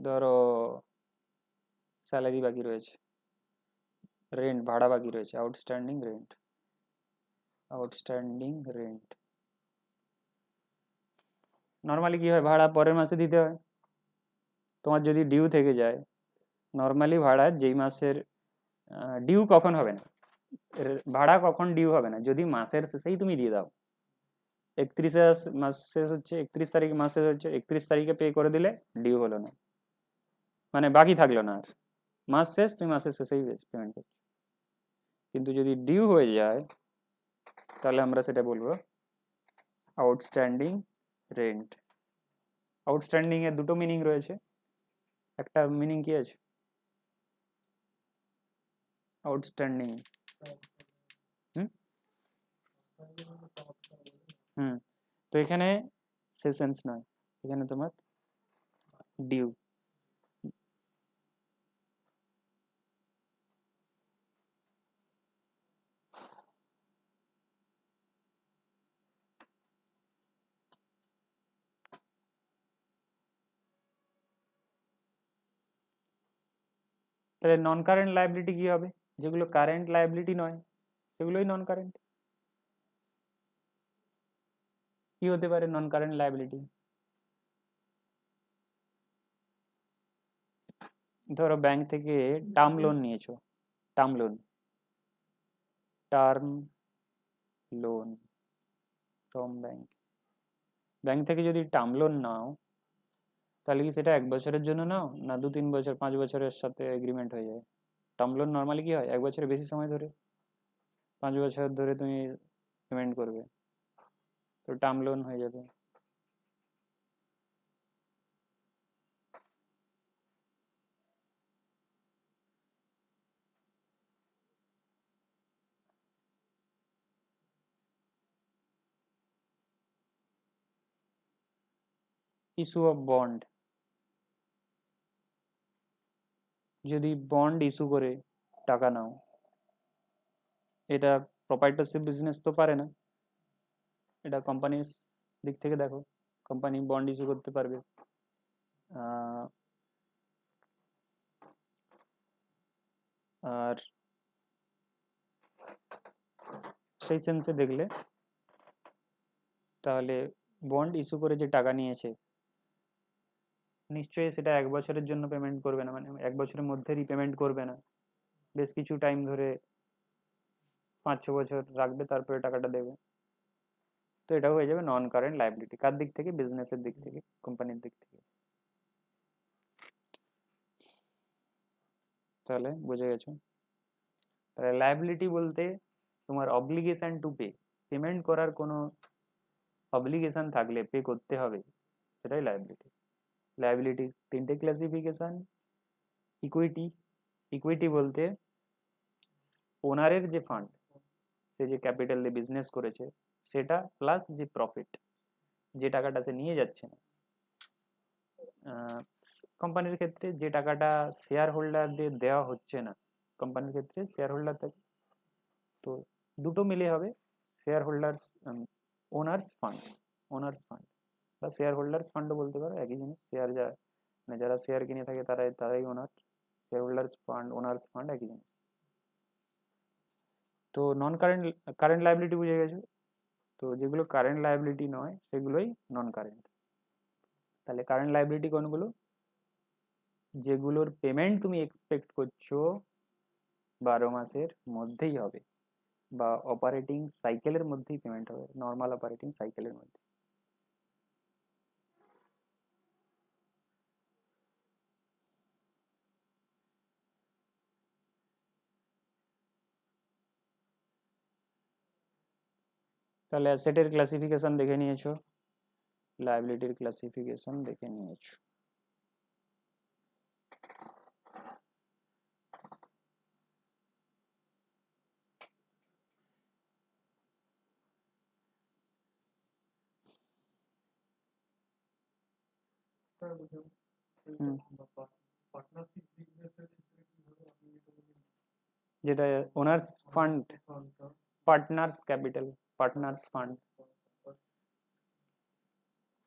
ধরো স্যালারি বাকি রয়েছে, রেন্ট ভাড়া বাকি রয়েছে, outstanding rent, outstanding rent. Normally কি হয়, ভাড়া পরের মাসে দিতে হয়। তোমার যদি ডিউ থেকে যায়, নর্মালি ভাড়া যেই মাসের ডিউ কখন হবে না, ভাড়া কখন ডিউ হবে না, যদি মাসের শেষেই তুমি দিয়ে দাও। 31 মাস শেষ হচ্ছে, 31 তারিখ মাস শেষ হচ্ছে, 31 তারিখে পে করে দিলে ডিউ হলো না, মানে বাকি থাকলো না আর, মাস শেষ, তুমি মাসের শেষেই পেমেন্ট করছো। কিন্তু যদি ডিউ হয়ে যায় তাহলে আমরা সেটা বলবো আউটস্ট্যান্ডিং রেন্ট। আউটস্ট্যান্ডিং এর দুটো মিনিং রয়েছে, একটা মিনিং কি আছে আউটস্ট্যান্ডিং? হুম হুম তো এখানে সেশনস নয়, এখানে তোমার ডিউ। তাহলে নন কারেন্ট লায়াবিলিটি কি হবে? যেগুলো কারেন্ট লায়াবিলিটি নয় সেগুলোই নন কারেন্ট। কি হতে পারে নন কারেন্ট লায়াবিলিটি? ধরো ব্যাংক থেকে টার্ম লোন নিয়েছো, term loan, term loan from bank. Bank থেকে যদি টার্ম লোন নাও তাহলে কি সেটা 1 বছরের জন্য নাও না 2-3 বছর 5 বছরের সাথে এগ্রিমেন্ট হয়ে যায়? টার্ম লোন নর্মালি কি হয় 1 বছরের বেশি সময় ধরে, 5 বছর ধরে তুমি পেমেন্ট করবে, তো টার্ম লোন হয়ে যাবে। ইস্যু অফ বন্ড, যদি বন্ড ইস্যু করে টাকা নাও, এটা প্রপাইটারশিপ বিজনেস তো পারে না, এটা কোম্পানির দিক থেকে দেখো, কোম্পানি বন্ড ইস্যু করতে পারবে। আর সেই সেন্সে দেখলে তাহলে বন্ড ইস্যু করে যে টাকা নিয়েছে নিশ্চয়ই সেটা 1 বছরের জন্য পেমেন্ট করবে না, মানে 1 বছরের মধ্যে রিপেমেন্ট করবে না, বেশ কিছু টাইম ধরে 5-6 বছর রাখবে তারপরে টাকাটা দেবে। তো এটা হয়ে যাবে নন কারেন্ট লাইবিলিটি। কার দিক থেকে? বিজনেসের দিক থেকে, কোম্পানির দিক থেকে। তাহলে বুঝে গেছো? তাহলে লাইবিলিটি বলতে তোমার অব্লিগেশন টু পে, পেমেন্ট করার কোনো অব্লিগেশন থাকলে পে করতে হবে, সেটাই লাইবিলিটি। লাইবিলিটির 3টে ক্লাসিফিকেশন। ইকুইটি, ইকুইটি বলতে ওনারের যে ফান্ড, সে যে ক্যাপিটাল দিয়ে বিজনেস করেছে সেটা প্লাস যে প্রফিট, যে টাকাটা সে নিয়ে যাচ্ছে না। কোম্পানির ক্ষেত্রে যে টাকাটা শেয়ার হোল্ডারদের দেওয়া হচ্ছে না, কোম্পানির ক্ষেত্রে শেয়ার হোল্ডার থাকে, তো দুটো মিলে হবে share holders, owners fund, owners fund বা শেয়ার হোল্ডার্স ফান্ডও বলতে পারো, একই জিনিস। শেয়ার যা মানে যারা শেয়ার কিনে থাকে তারাই owner, shareholders fund owners fund একই জিনিস। তো নন কারেন্ট, কারেন্ট লাইবিলিটি বুঝে গেছো, তো যেগুলো কারেন্ট লাইবিলিটি নয় সেগুলোই নন কারেন্ট। তাহলে কারেন্ট লাইবিলিটি কোনগুলো? যেগুলোর পেমেন্ট তুমি এক্সপেক্ট করছো 12 মাসের মধ্যেই হবে বা অপারেটিং সাইকেলের মধ্যেই পেমেন্ট হবে, নর্মাল অপারেটিং সাইকেলের মধ্যে। তাহলে অ্যাসেটের ক্লাসিফিকেশন দেখে নিয়েছো, লাইবিলিটির ক্লাসিফিকেশন দেখে নিয়েছো। যেটা owners fund, partners capital, partners fund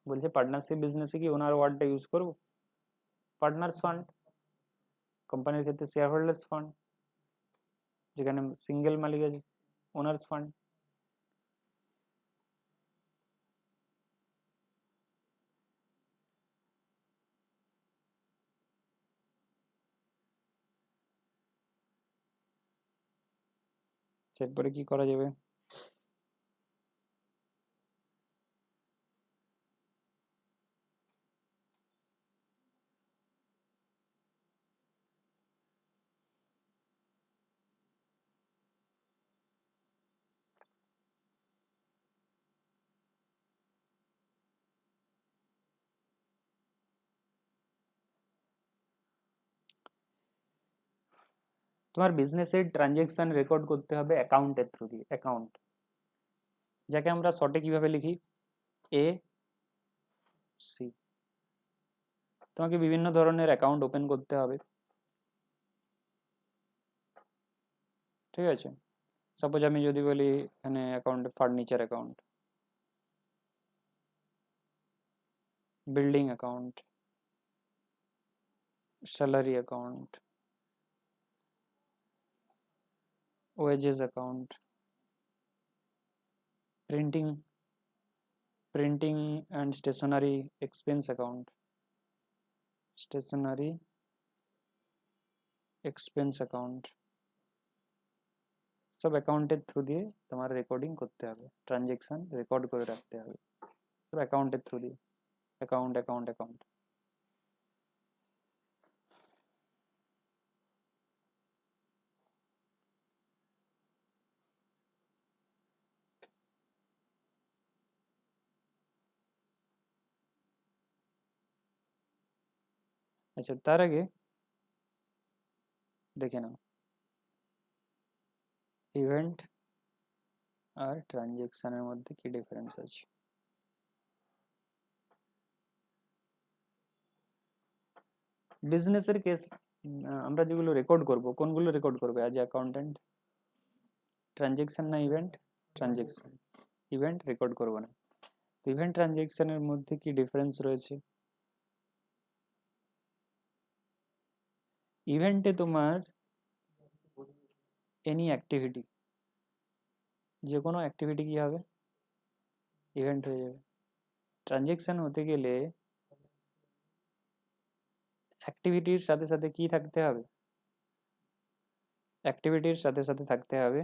বলছে, পার্টনারশিপ বিজনেসে কি ওনার ওয়ার্ডটা ইউজ করবো? পার্টনার্স ফান্ড, কোম্পানির ক্ষেত্রে শেয়ার হোল্ডার্স ফান্ড, যেখানে সিঙ্গেল মালিক আছে ওনার্স ফান্ড। এরপরে কি করা যাবে? তোমার বিজনেসের ট্রানজেকশন রেকর্ড করতে হবে অ্যাকাউন্টের থ্রু দিয়ে, অ্যাকাউন্ট, যাকে আমরা শর্টে কিভাবে লিখি? A C. তোমাকে বিভিন্ন ধরনের অ্যাকাউন্ট ওপেন করতে হবে, ঠিক আছে? সাপোজ আমি যদি বলি এখানে account, furniture account, building account, salary account, wages account, printing printing and stationery expense account, stationery expense account, সব অ্যাকাউন্টের থ্রু দিয়ে তোমার রেকর্ডিং করতে হবে, ট্রানজেকশন রেকর্ড করে রাখতে হবে, সব অ্যাকাউন্টের থ্রু দিয়ে, অ্যাকাউন্ট অ্যাকাউন্ট অ্যাকাউন্ট। আচ্ছা, তার আগে দেখে নাও ইভেন্ট আর ট্রানজেকশনের মধ্যে কি ডিফারেন্স আছে। বিজনেসের কেস আমরা যেগুলো রেকর্ড করব, কোনগুলো রেকর্ড করবে অ্যাজ অ্যাকাউন্টেন্ট? ট্রানজেকশন না ইভেন্ট? ট্রানজেকশন। ইভেন্ট রেকর্ড করব না। ইভেন্ট ট্রানজেকশনের মধ্যে কি ডিফারেন্স রয়েছে? ইভেন্টে তোমার এনি অ্যাক্টিভিটি, যে কোনো অ্যাক্টিভিটি কি হবে? ইভেন্ট হয়ে যাবে। ট্রানজেকশন হতে গেলে অ্যাক্টিভিটির সাথে সাথে কি থাকতে হবে? অ্যাক্টিভিটির সাথে সাথে থাকতে হবে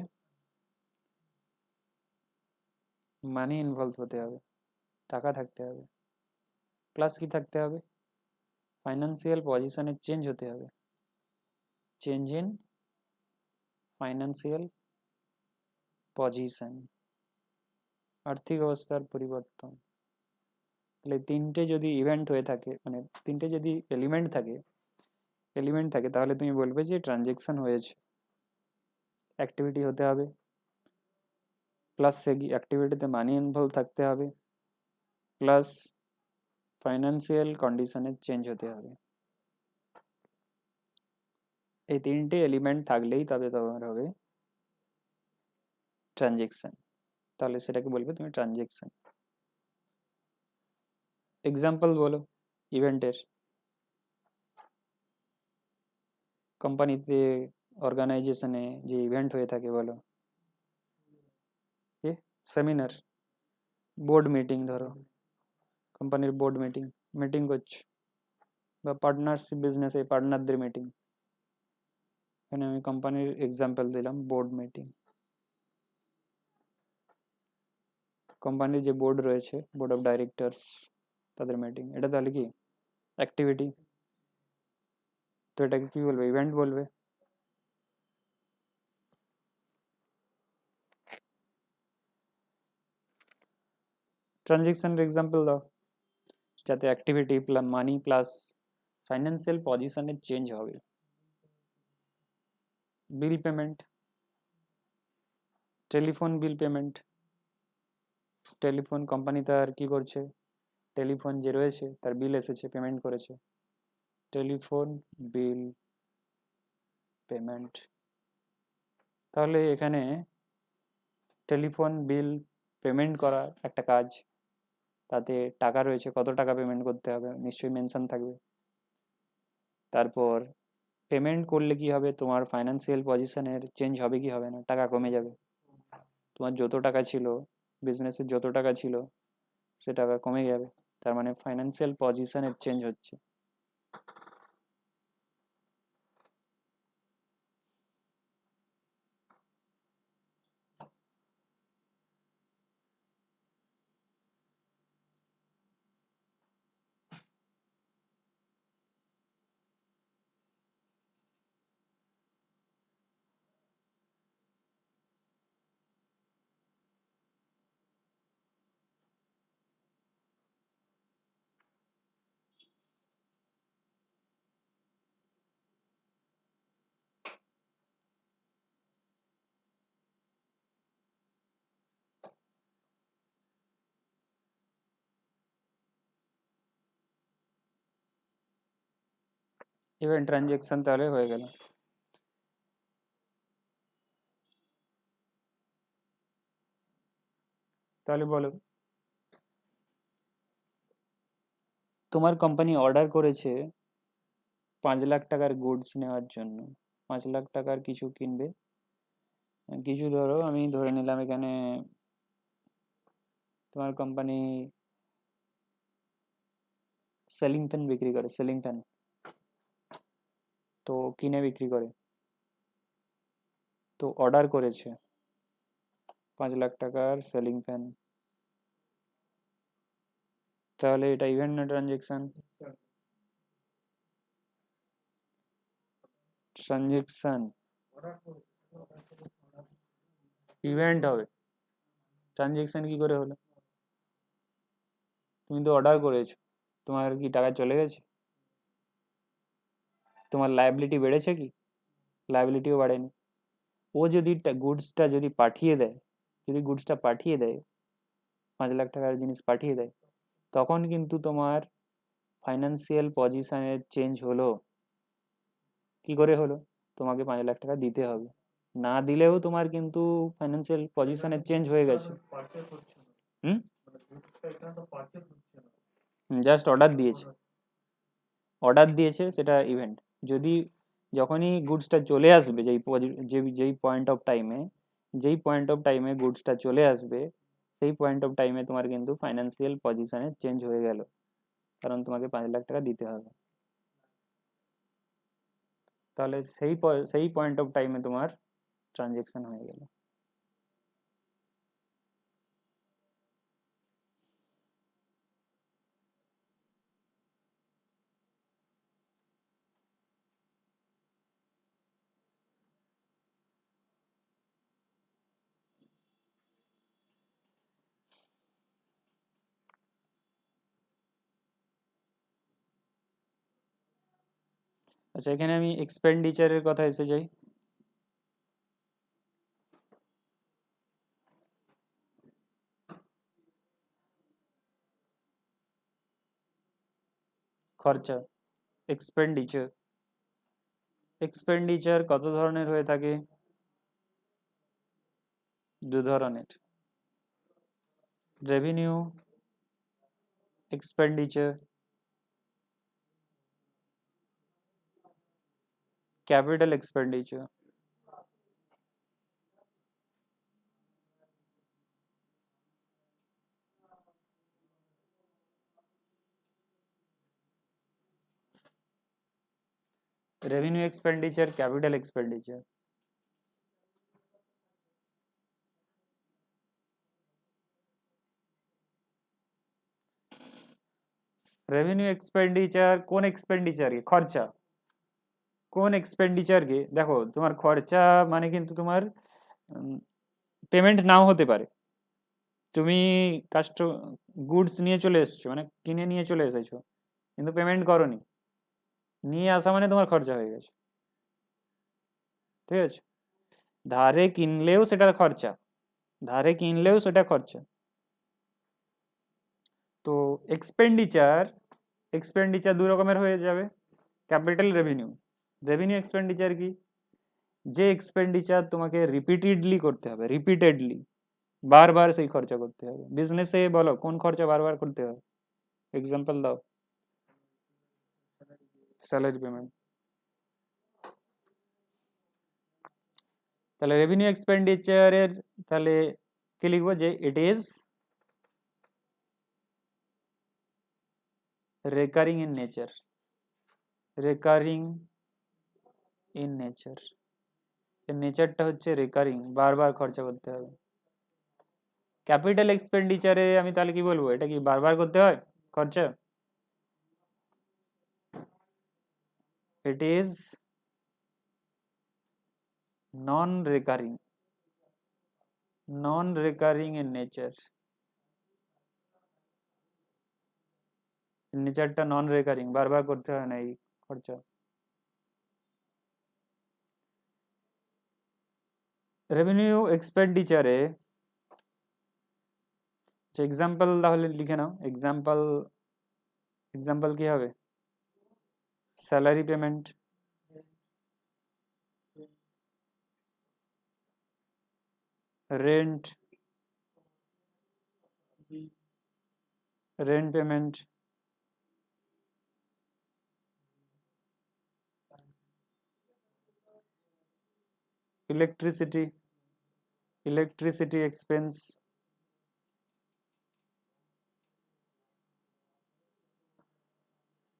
মানি, ইনভলভ হতে হবে, টাকা থাকতে হবে, প্লাস কি থাকতে হবে? ফাইন্যান্সিয়াল পজিশনের চেঞ্জ হতে হবে, চেঞ্জ ইন ফাইন্যান্সিয়াল পজিশন, আর্থিক অবস্থার পরিবর্তন। তাহলে তিনটে যদি ইভেন্ট হয়ে থাকে, মানে তিনটে যদি এলিমেন্ট থাকে তাহলে তুমি বলবে যে ট্রানজেকশন হয়েছে। অ্যাক্টিভিটি হতে হবে, প্লাস সে অ্যাক্টিভিটিতে মানি ইনভলভ থাকতে হবে, প্লাস ফাইন্যান্সিয়াল কন্ডিশনের চেঞ্জ হতে হবে। এই তিনটে এলিমেন্ট থাকলেই তবে তোমার হবে ট্রানজেকশন। তাহলে সেটাকে বলবে তুমি ট্রানজেকশন। এক্সাম্পল বলো ইভেন্টের। কোম্পানিতে, অর্গানাইজেশনে যে ইভেন্ট হয়ে থাকে বলো। এ সেমিনার, বোর্ড মিটিং, ধরো কোম্পানির বোর্ড মিটিং করছে, বা পার্টনারশিপ বিজনেসে পার্টনারদের মিটিং। এখানে আমি কোম্পানির এক্সাম্পল দিলাম বোর্ড মিটিং। কোম্পানির যে বোর্ড রয়েছে, বোর্ড অফ ডাইরেক্টরস, তাদের মিটিং, এটা তাহলে কি অ্যাক্টিভিটি? তো এটাকে কি বলবে? ইভেন্ট বলবে। ট্রানজেকশনের এক্সাম্পল দাও যাতে অ্যাক্টিভিটি প্লাস মানি প্লাস ফাইন্যান্সিয়াল পজিশনের চেঞ্জ হবে। Bill payment, telephone bill payment. Telephone company তার কি করছে, টেলিফোন যে রয়েছে তার বিল এসেছে, পেমেন্ট করেছে, টেলিফোন বিল পেমেন্ট। তাহলে এখানে টেলিফোন বিল পেমেন্ট করা একটা কাজ, তাতে টাকা রয়েছে, কত টাকা পেমেন্ট করতে হবে নিশ্চয়ই মেনশন থাকবে। তারপর পেমেন্ট করলে কি হবে, তোমার ফাইন্যান্সিয়াল পজিশনের চেঞ্জ হবে কি হবে না? টাকা কমে যাবে। তোমার যত টাকা ছিল, বিজনেসের যত টাকা ছিল সে টাকা কমে যাবে, তার মানে ফাইন্যান্সিয়াল পজিশনের চেঞ্জ হচ্ছে। ইভেন্ট ট্রানজেকশন তাহলে হয়ে গেল। তাহলে বলো, তোমার কোম্পানি অর্ডার করেছে 5 লাখ টাকার গুডস নেওয়ার জন্য, 5 লাখ টাকার কিছু কিনবে, কিছু ধরো আমি ধরে নিলাম এখানে তোমার কোম্পানি সেলিং ফ্যান বিক্রি করে, সেলিং ফ্যান তো কিনে বিক্রি করে, তো অর্ডার করেছে 5 লাখ টাকার সেলিং ফ্যান, তাহলে এটা ইভেন্ট না ট্রানজেকশন? ট্রানজেকশন ইভেন্ট হবে, ট্রানজেকশন কি করে হলো? তুমি তো অর্ডার করেছো, তোমার কি টাকা চলে গেছে? তোমার লায়াবিলিটি বেড়েছে কি? লায়াবিলিটিও বাড়েনি। ও যদি গুডসটা যদি পাঠিয়ে দেয়, যদি গুডসটা পাঠিয়ে দেয়, 5 লাখ টাকার জিনিস পাঠিয়ে দেয়, তখন কিন্তু তোমার ফাইন্যান্সিয়াল পজিশনের চেঞ্জ হলো। কি করে হলো? তোমাকে 5 লাখ টাকা দিতে হবে, না দিলেও তোমার কিন্তু ফাইন্যান্সিয়াল পজিশনের চেঞ্জ হয়ে গেছে। হুম, জাস্ট অর্ডার দিয়েছে, অর্ডার দিয়েছে সেটা ইভেন্ট। যদি যখনই গুডসটা চলে আসবে, যেই পয়েন্ট অফ টাইমে, গুডসটা চলে আসবে, সেই পয়েন্ট অফ টাইমে তোমার কিন্তু ফাইন্যান্সিয়াল পজিশনে চেঞ্জ হয়ে গেল, কারণ তোমাকে 5 লাখ টাকা দিতে হবে। তাহলে সেই পয়েন্ট অফ টাইমে তোমার ট্রানজেকশন হয়ে গেল। আচ্ছা, এখানে আমি এক্সপেন্ডিচারের কথা এসে যাই। খরচা, এক্সপেন্ডিচার। এক্সপেন্ডিচার কত ধরনের হয়ে থাকে? দু ধরনের, revenue expenditure, capital expenditure. Revenue expenditure, capital expenditure. Revenue expenditure কোন এক্সপেন্ডিচার? খরচা। কোন এক্সপেন্ডিচার কে দেখো, তোমার খরচা মানে কিন্তু তোমার পেমেন্ট নাও হতে পারে। তুমি কাস্ট গুডস নিয়ে চলে এসেছো, মানে কিনে নিয়ে চলে এসেছো, কিন্তু পেমেন্ট করোনি, নিয়ে আসা মানে তোমার খরচা হয়ে গেছে। ঠিক আছে, ধারে কিনলেও সেটা খরচা, ধারে কিনলেও সেটা খরচা। তো এক্সপেন্ডিচার, এক্সপেন্ডিচার দু রকমের হয়ে যাবে, ক্যাপিটাল, রেভিনিউ। রেভিনিউ এক্সপেন্ডিচার কি? যে এক্সপেন্ডিচার তোমাকে রিপিটেডলি করতে হবে, রিপিটেডলি বারবার সেই খরচা করতে হবে। বিজনেসে বলো কোন খরচা বারবার করতে হবে, এক্সাম্পল দাও। Salary payment. তাহলে রেভিনিউ এক্সপেন্ডিচারের তাহলে কি লিখবো, যে it is recurring in nature, recurring in nature. এর নেচারটা হচ্ছে রেকারিং, বারবার খরচা করতে হবে। ক্যাপিটাল এক্সপেন্ডিচারে আমি তাহলে কি বলবো, এটা কি বারবার করতে হয় খরচা? It is non recurring, non recurring in nature. নেচারটা নন রেকারিং, বারবার করতে হয় না এই খরচা। রেভিনিউ এক্সপেন্ডিচারে এক্সাম্পল তাহলে লিখে নাও। এক্সাম্পল, এক্সাম্পল কি হবে? Salary payment, rent, rent payment, electricity, electricity expense,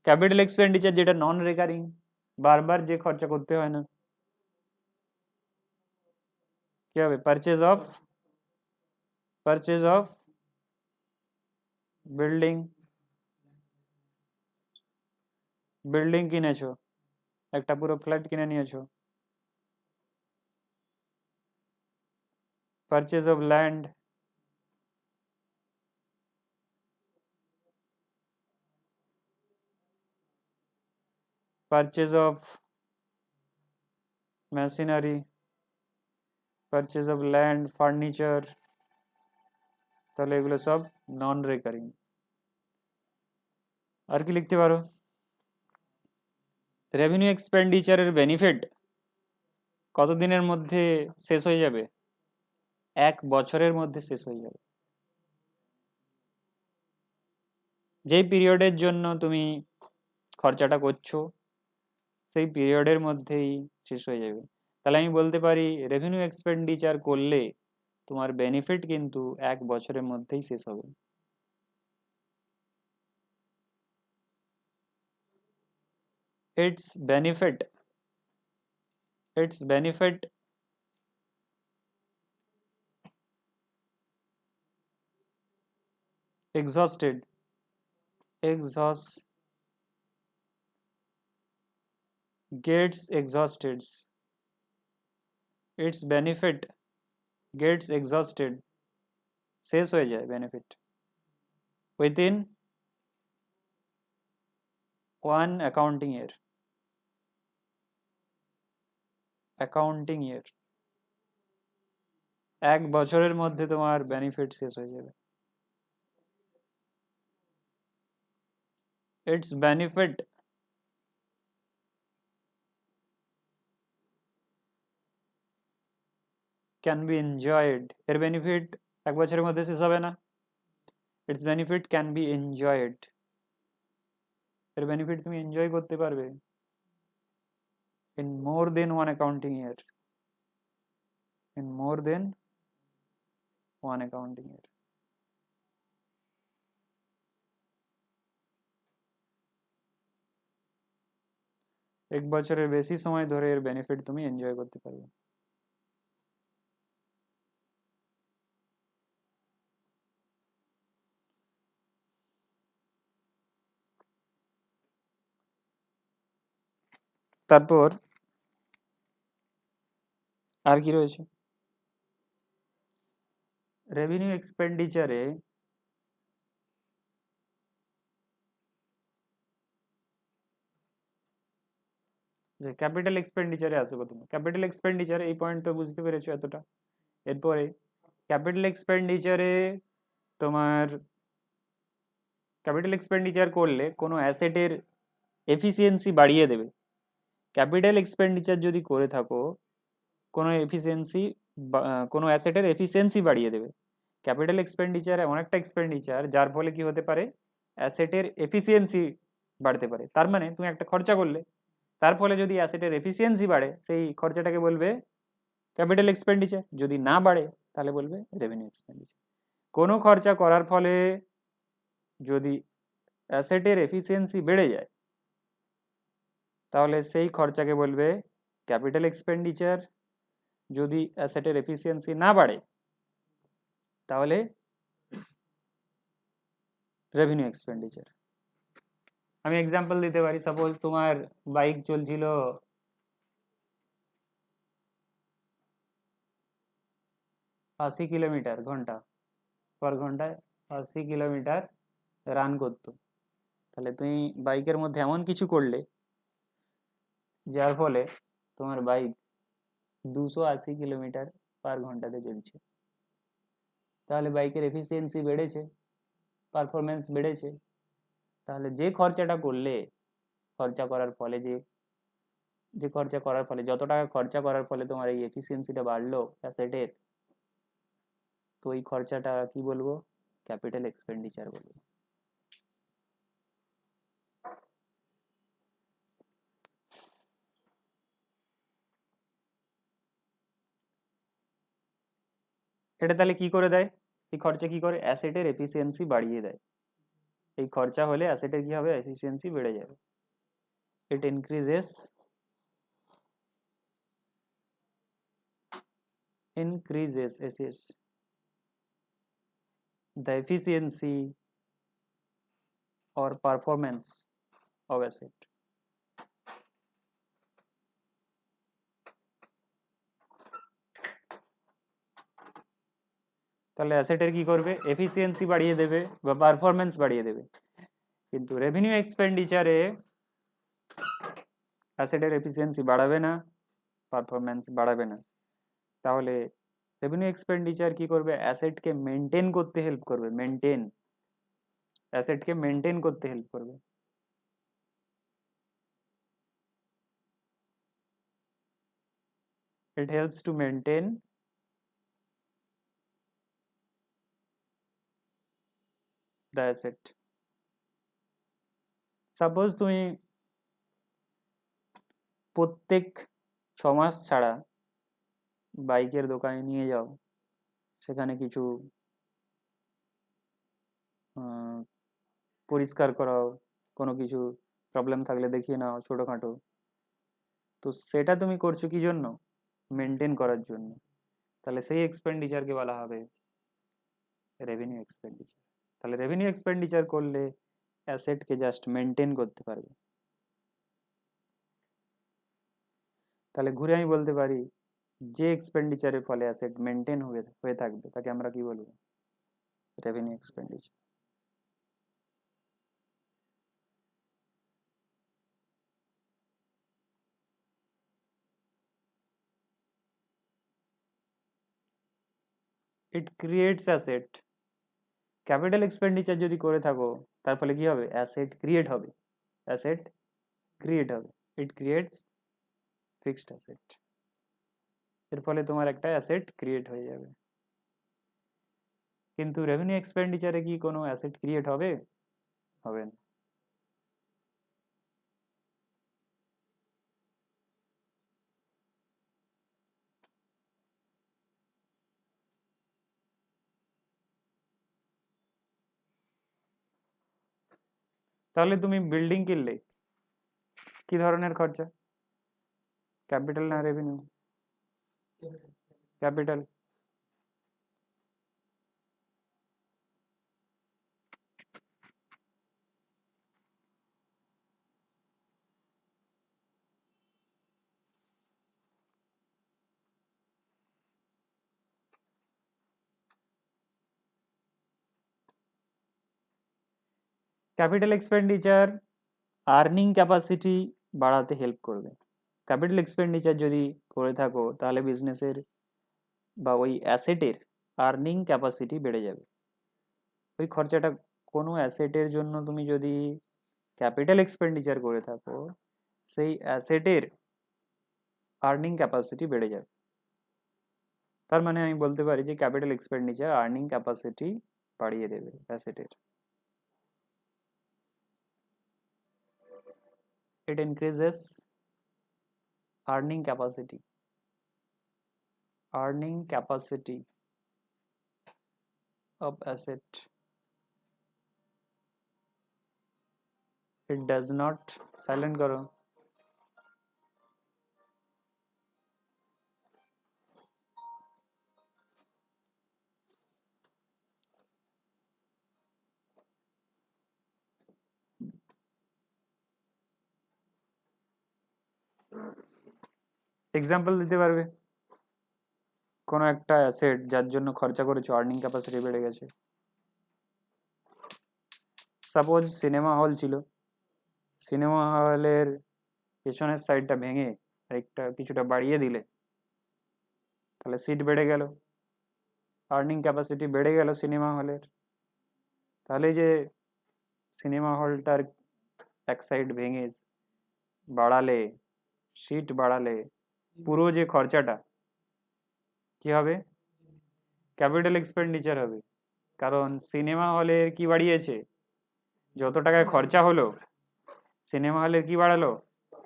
capital expenditure যেটা নন রেকারিং, বারবার যে খরচা করতে হয় না, কি হবে? পারচেজ অফ বিল্ডিং, বিল্ডিং কিনেছো, একটা পুরো ফ্ল্যাট কিনে নিয়েছো, purchase of land, purchase of machinery, purchase of land, furniture, তাহলে এগুলো সব নন রেকারিং। আর কি লিখতে পারো? রেভিনিউ এক্সপেন্ডিচারের বেনিফিট কতদিনের মধ্যে শেষ হয়ে যাবে? 1 বছরের মধ্যে শেষ হয়ে যাবে। যেই পিরিয়ডের জন্য তুমি খরচাটা করছো সেই পিরিয়ডের মধ্যেই শেষ হয়ে যাবে। তাহলে আমি বলতে পারি রেভিনিউ এক্সপেন্ডিচার করলে তোমার বেনিফিট কিন্তু 1 বছরের মধ্যেই শেষ হবে। its benefit its benefit exhausted exhaust gets exhausted its benefit gets exhausted, শেষ হয়ে যায় বেনিফিট within 1 accounting year, 1 বছরের মধ্যে তোমার বেনিফিট শেষ হয়ে যাবে। its benefit can be enjoyed, এর বেনিফিট 1 বছরের মধ্যে শেষ হবে না। its benefit can be enjoyed, এর বেনিফিট তুমি এনজয় করতে পারবে in more than one accounting year, in more than one accounting year। 1 বছরের বেশি সময় ধরে এর বেনিফিট তুমি এনজয় করতে পারবে। তারপর আর কি রয়েছে? রেভিনিউ এক্সপেন্ডিচারে যে ক্যাপিটাল এক্সপেন্ডিচারে আসো প্রথমে। ক্যাপিটাল এক্সপেন্ডিচার এই পয়েন্ট তো বুঝতে পেরেছো এতটা। এরপরে ক্যাপিটাল এক্সপেন্ডিচারে তোমার ক্যাপিটাল এক্সপেন্ডিচার করলে কোনো অ্যাসেটের এফিসিয়েন্সি বাড়িয়ে দেবে। ক্যাপিটাল এক্সপেন্ডিচার যদি করে থাকো কোনো এফিসিয়েন্সি, কোনো অ্যাসেটের এফিসিয়েন্সি বাড়িয়ে দেবে। ক্যাপিটাল এক্সপেন্ডিচার এমন একটা এক্সপেন্ডিচার যার ফলে কি হতে পারে, অ্যাসেটের এফিসিয়েন্সি বাড়তে পারে। তার মানে তুমি একটা খরচা করলে, তার ফলে যদি অ্যাসেটের এফিসিয়েন্সি বাড়ে সেই খরচাটাকে বলবে ক্যাপিটাল এক্সপেন্ডিচার, যদি না বাড়ে তাহলে বলবে রেভিনিউ এক্সপেন্ডিচার। কোনো খরচা করার ফলে যদি অ্যাসেটের এফিসিয়েন্সি বেড়ে যায় তাহলে সেই খরচাকে বলবে ক্যাপিটাল এক্সপেন্ডিচার, যদি অ্যাসেটের এফিসিয়েন্সি না বাড়ে তাহলে রেভিনিউ এক্সপেন্ডিচার। আমি এক্সাম্পল দিতে পারি, সাপোজ তোমার বাইক চলছিল 80 কিলোমিটার ঘন্টা, পার ঘন্টায় 80 কিলোমিটার রান করতো। তাহলে তুমি বাইকের মধ্যে এমন কিছু করলে যার ফলে তোমার বাইক 280 কিলোমিটার পার ঘন্টাতে চলছে, তাহলে বাইকের এফিসিয়েন্সি বেড়েছে, পারফরমেন্স বেড়েছে। তাহলে যে খরচাটা করলে, খরচা করার ফলে যে যে খরচা করার ফলে যত টাকা খরচা করার ফলে তোমার এই এফিসিয়েন্সিটা বাড়লো অ্যাসেটের, তো এই খরচাটা কি বলবো? ক্যাপিটাল এক্সপেন্ডিচার বলবো। এটা তাহলে কি করে দেয়? এই খরচা কি করে? অ্যাসেটের এফিসিয়েন্সি বাড়িয়ে দেয়। এই খরচা হলে অ্যাসেটের কি হবে? এফিসিয়েন্সি বেড়ে যাবে। ইট increases the efficiency or performance of asset. তাহলে অ্যাসেটের কি করবে? এফিসিয়েন্সি বাড়িয়ে দেবে বা পারফরমেন্স বাড়িয়ে দেবে। কিন্তু রেভিনিউ এক্সপেন্ডিচারে অ্যাসেটের এফিসিয়েন্সি বাড়াবে না, পারফরমেন্স বাড়াবে না। তাহলে রেভিনিউ এক্সপেন্ডিচার কি করবে? অ্যাসেটকে মেনটেন করতে হেল্প করবে। অ্যাসেটকে মেনটেন করতে হেল্প করবে। It helps to maintain the asset. Suppose তুমি প্রত্যেক 6 মাস ছাড়া বাইকের দোকানে নিয়ে যাও, সেখানে কিছু পরিষ্কার করাও, কোনো কিছু প্রবলেম থাকলে দেখিয়ে নাও ছোটোখাটো। তো সেটা তুমি করছো কি জন্য? মেনটেন করার জন্য। তাহলে সেই এক্সপেন্ডিচারকে বলা হবে রেভিনিউ এক্সপেন্ডিচার। তাহলে রেভিনিউ এক্সপেন্ডিচার করলে অ্যাসেটকে জাস্ট মেনটেন করতে পারবে। তাহলে ঘুরে আমি বলতে পারি, যে এক্সপেন্ডিচারের ফলে অ্যাসেট মেনটেন হয়ে থাকবে তাকে আমরা কি বলবো? Revenue expenditure. It creates asset. Capital expenditure যদি করে থাকো, তার ফলে কি হবে? অ্যাসেট ক্রিয়েট হবে। অ্যাসেট ক্রিয়েট হবে। It creates fixed asset. এর ফলে তোমার একটা অ্যাসেট ক্রিয়েট হয়ে যাবে। কিন্তু রেভিনিউ এক্সপেন্ডিচারে কি কোনো অ্যাসেট ক্রিয়েট হবে? হবে না। তাহলে তুমি বিল্ডিং কিনলে কি ধরনের খরচা? ক্যাপিটাল না revenue? Capital. Capital expenditure earning capacity বাড়াতে হেল্প করবে। ক্যাপিটাল এক্সপেন্ডিচার যদি করে থাকো, তাহলে বিজনেসের বা ওই অ্যাসেটের আর্নিং ক্যাপাসিটি বেড়ে যাবে। ওই খরচাটা, কোনো অ্যাসেটের জন্য তুমি যদি ক্যাপিটাল এক্সপেন্ডিচার করে থাকো, সেই অ্যাসেটের আর্নিং ক্যাপাসিটি বেড়ে যাবে। তার মানে আমি বলতে পারি যে ক্যাপিটাল এক্সপেন্ডিচার আর্নিং ক্যাপাসিটি বাড়িয়ে দেবে অ্যাসেটের। It increases earning capacity of asset. It does not, silent করো। এক্সাম্পল দিতে পারবে কোনো একটা অ্যাসেট যার জন্য খরচা করেছো, আর্নিং ক্যাপাসিটি বেড়ে গেছে? সাপোজ সিনেমা হল ছিল, সিনেমা হলের পেছনের সাইডটা ভেঙে একটা কিছুটা বাড়িয়ে দিলে, তাহলে সিট বেড়ে গেল, আর্নিং ক্যাপাসিটি বেড়ে গেল সিনেমা হলের। তাহলে যে সিনেমা হলটার এক সাইড ভেঙে বাড়ালে, সিট বাড়ালে, পুরো যে খরচাটা কি হবে? ক্যাপিটাল এক্সপেন্ডিচার হবে। কারণ সিনেমা হলের কি বাড়িয়েছে? যত টাকায় খরচা হলো, সিনেমা হলের কি বাড়ালো?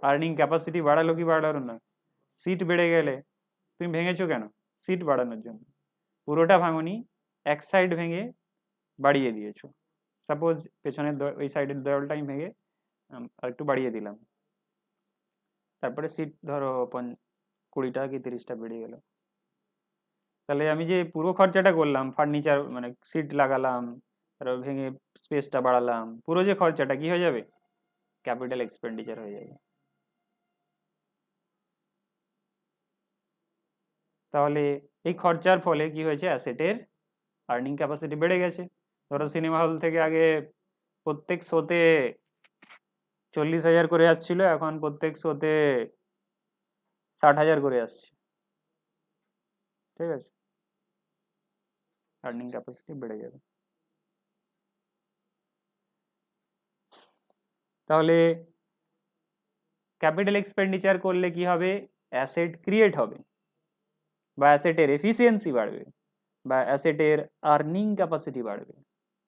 আর্নিং ক্যাপাসিটি বাড়ালো কি বাড়ালো না? সিট বেড়ে গেলে তুমি ভেঙেছো কেন? সিট বাড়ানোর জন্য। পুরোটা ভাঙনি, এক সাইড ভেঙে বাড়িয়ে দিয়েছো। সাপোজ পেছনের ওই সাইডের দেওয়ালটাই ভেঙে আর একটু বাড়িয়ে দিলাম, তারপরে সিট ধরো 20টা কি 30টা বেড়ে গেল। তাহলে আমি যে পুরো খরচাটা করলাম, ফার্নিচার মানে সিট লাগালাম, তারপর ভেঙে স্পেসটা বাড়ালাম, পুরো যে খরচাটা কি হয়ে যাবে? ক্যাপিটাল এক্সপেন্ডিচার হয়ে যাবে। তাহলে এই খরচার ফলে কি হয়েছে? অ্যাসেটের আর্নিং ক্যাপাসিটি বেড়ে গেছে। ধরো সিনেমা হল থেকে আগে প্রত্যেক শোতে 40,000 করে আসছিল, এখন প্রত্যেক শোতে 60,000 করে আসছে। ঠিক আছে, আর্নিং ক্যাপাসিটি বেড়ে যাবে। তাহলে ক্যাপিটাল এক্সপেন্ডিচার করলে কি হবে? অ্যাসেট ক্রিয়েট হবে, বা অ্যাসেটের এফিসিয়েন্সি বাড়বে, বা অ্যাসেটের আর্নিং ক্যাপাসিটি বাড়বে।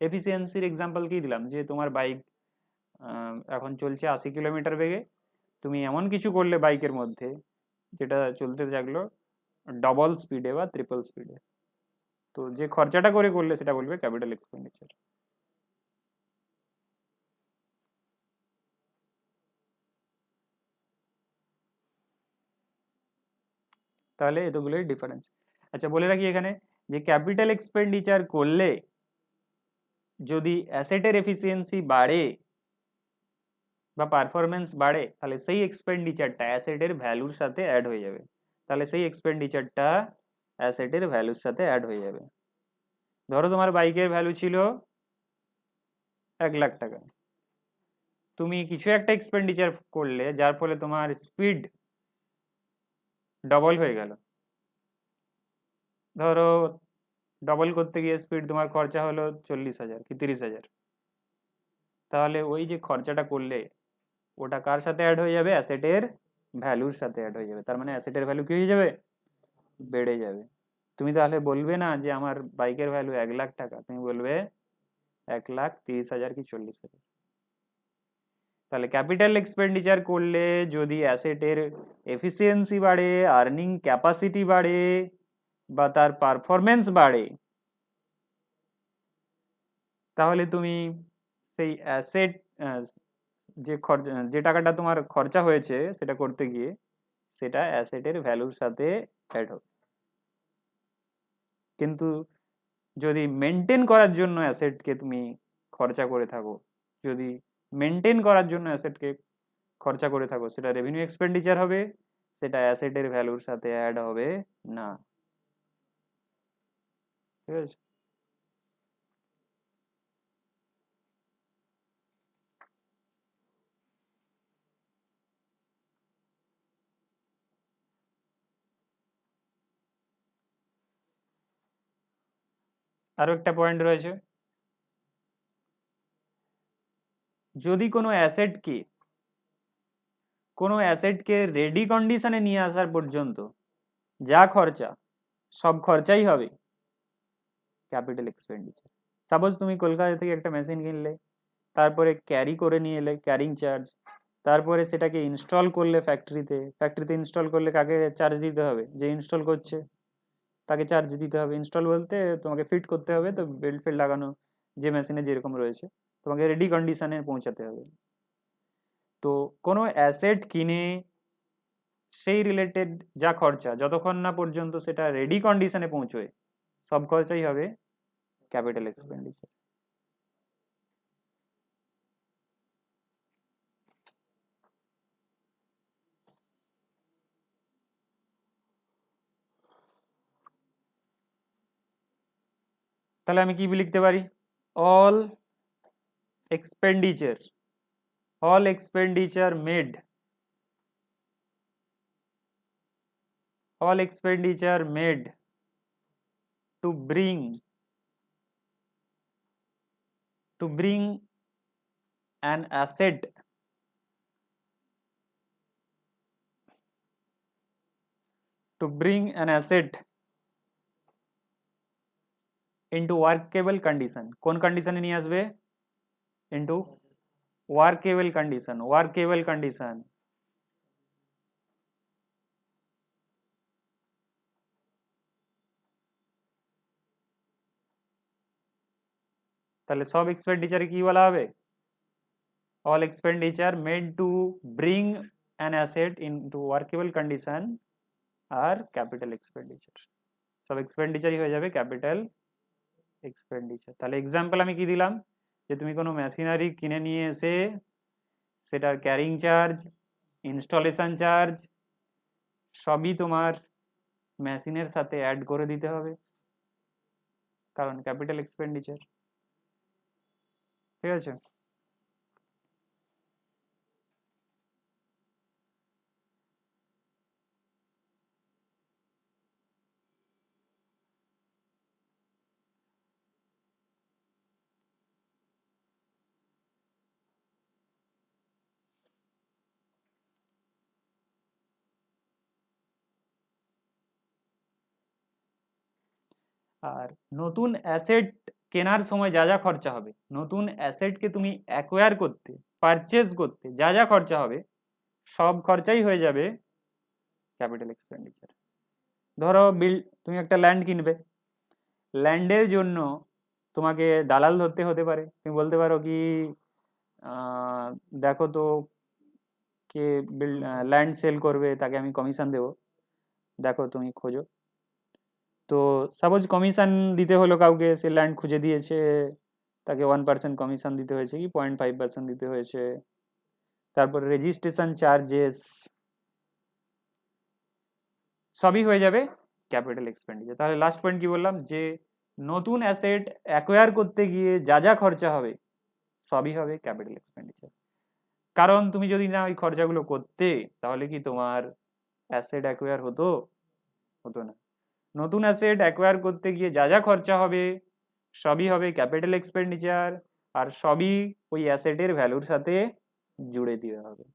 এফিসিয়েন্সির এক্সাম্পল কি দিলাম? যে তোমার বাইক এখন চলছে 80 কিলোমিটার বেগে, তুমি এমন কিছু করলে বাইকের মধ্যে যেটা চলতে থাকলো ডবল স্পিডে বা ট্রিপল স্পিডে, তো যে খরচাটা করে করলে সেটা বলবে ক্যাপিটাল এক্সপেন্ডিচার। তাহলে এতগুলোই ডিফারেন্স। আচ্ছা বলে রাখি এখানে, যে ক্যাপিটাল এক্সপেন্ডিচার করলে যদি অ্যাসেটের এফিসিয়েন্সি বাড়ে বা পারফরমেন্স বাড়ে, তাহলে সেই এক্সপেন্ডিচারটা অ্যাসেটের ভ্যালুর সাথে অ্যাড হয়ে যাবে। তাহলে সেই এক্সপেন্ডিচারটা অ্যাসেটের ভ্যালুর সাথে অ্যাড হয়ে যাবে। ধরো তোমার বাইকের ভ্যালু ছিল 1 লাখ টাকা, তুমি কিছু একটা এক্সপেন্ডিচার করলে যার ফলে তোমার স্পিড ডবল হয়ে গেল। ধরো ডবল করতে গিয়ে স্পিড তোমার খরচা হলো 40,000 কি 30,000, তাহলে ওই যে খরচাটা করলে ওটা কার সাথে অ্যাড হয়ে যাবে? অ্যাসেটের ভ্যালুর সাথে অ্যাড হয়ে যাবে। তার মানে অ্যাসেটের ভ্যালু কি হয়ে যাবে? বেড়ে যাবে। তুমি তাহলে বলবে না যে আমার বাইকের ভ্যালু 1 লাখ টাকা, তুমি বলবে 1,30,000 কি 40,000। তাহলে ক্যাপিটাল এক্সপেন্ডিচার করলে যদি অ্যাসেটের এফিসিয়েন্সি বাড়ে, আর্নিং ক্যাপাসিটি বাড়ে, বা তার পারফরমেন্স বাড়ে, তাহলে তুমি সেই অ্যাসেট যে টাকাটা তোমার খরচা হয়েছে সেটা করতে গিয়ে, সেটা অ্যাসেটের ভ্যালুর সাথে অ্যাড হবে। কিন্তু যদি মেনটেন করার জন্য অ্যাসেটকে তুমি খরচা করে থাকো, যদি মেনটেন করার জন্য অ্যাসেটকে খরচা করে থাকো, সেটা রেভিনিউ এক্সপেন্ডিচার হবে, সেটা অ্যাসেটের ভ্যালুর সাথে অ্যাড হবে না। ঠিক আছে। আরো একটা পয়েন্ট রয়েছে, যদি কোনো অ্যাসেটকে রেডি কন্ডিশনে নিয়ে আসার পর্যন্ত যা খরচা, সব খরচাই হবে ক্যাপিটাল এক্সপেন্ডিচার। সাপোজ তুমি কলকাতা থেকে একটা মেশিন কিনলে, তারপরে ক্যারি করে নিয়ে এলে, ক্যারিং চার্জ, তারপরে সেটাকে ইনস্টল করলে ফ্যাক্টরিতে, ফ্যাক্টরিতে ইনস্টল করলে কাকে চার্জ দিতে হবে? যে ইনস্টল করছে তাকে চার্জ দিতে হবে। ইনস্টল বলতে তোমাকে ফিট করতে হবে, তো বেল্ট ফেল্ট লাগানো যে মেশিনে যেরকম রয়েছে, তোমাকে রেডি কন্ডিশনে পৌঁছাতে হবে। তো কোনো অ্যাসেট কিনে সেই রিলেটেড যা খরচা, যতক্ষণ না পর্যন্ত সেটা রেডি কন্ডিশনে পৌঁছয়, সব খরচাই হবে ক্যাপিটাল এক্সপেন্ডিচার। তাহলে আমি কি লিখতে পারি? All expenditure, all expenditure made, all expenditure made to bring an asset to bring an asset into workable condition। কোন কন্ডিশনে নিয়ে আসবে? into workable condition, workable condition। তাহলে সব এক্সপেন্ডিচারে কি বলা হবে? All expenditure made to bring an asset into workable condition আর ক্যাপিটাল এক্সপেন্ডিচার। সব এক্সপেন্ডিচারই হয়ে যাবে ক্যাপিটাল এক্সপেন্ডিচার। তাহলে এক্সাম্পল আমি কি দিলাম, যে তুমি কোনো মেশিনারি কিনে নিয়ে এসে সেটার ক্যারিং চার্জ, ইনস্টলেশন চার্জ সবই তোমার মেশিনের সাথে অ্যাড করে দিতে হবে, কারণ ক্যাপিটাল এক্সপেন্ডিচার। ঠিক আছে? আর নতুন অ্যাসেট কেনার সময় যা যা খরচা হবে, নতুন অ্যাসেটকে তুমি অ্যাকোয়ার করতে, পারচেজ করতে যা যা খরচা হবে সব খরচাই হয়ে যাবে ক্যাপিটাল এক্সপেন্ডিচার। ধরো তুমি একটা ল্যান্ড কিনবে, ল্যান্ডের জন্য তোমাকে দালাল ধরতে হতে পারে। তুমি বলতে পারো কি দেখো তো কে ল্যান্ড সেল করবে, তাকে আমি কমিশন দেবো, দেখো তুমি খোঁজো। তো সাপোজ কমিশন দিতে হলো কাউকে, সে ল্যান্ড খুঁজে দিয়েছে, তাকে 1% কমিশন দিতে হয়েছে কি 0.5% দিতে হয়েছে। তারপর রেজিস্ট্রেশন চার্জেস সবই হয়ে যাবে ক্যাপিটাল এক্সপেন্ডিচার। তাহলে লাস্ট পয়েন্ট কি বললাম, যে নতুন অ্যাসেট অ্যাকোয়ার করতে গিয়ে যা যা খরচা হবে সবই হবে ক্যাপিটাল এক্সপেন্ডিচার। কারণ তুমি যদি না ওই খরচাগুলো করতে, তাহলে কি তোমার অ্যাসেট অ্যাকোয়ার হতো? হতো না। নতুন অ্যাসেট অ্যাকোয়ার করতে গিয়ে যা যা খরচা হবে সবই হবে ক্যাপিটাল এক্সপেন্ডিচার, আর সবই ওই অ্যাসেটের ভ্যালুর সাথে জুড়ে দেওয়া হবে।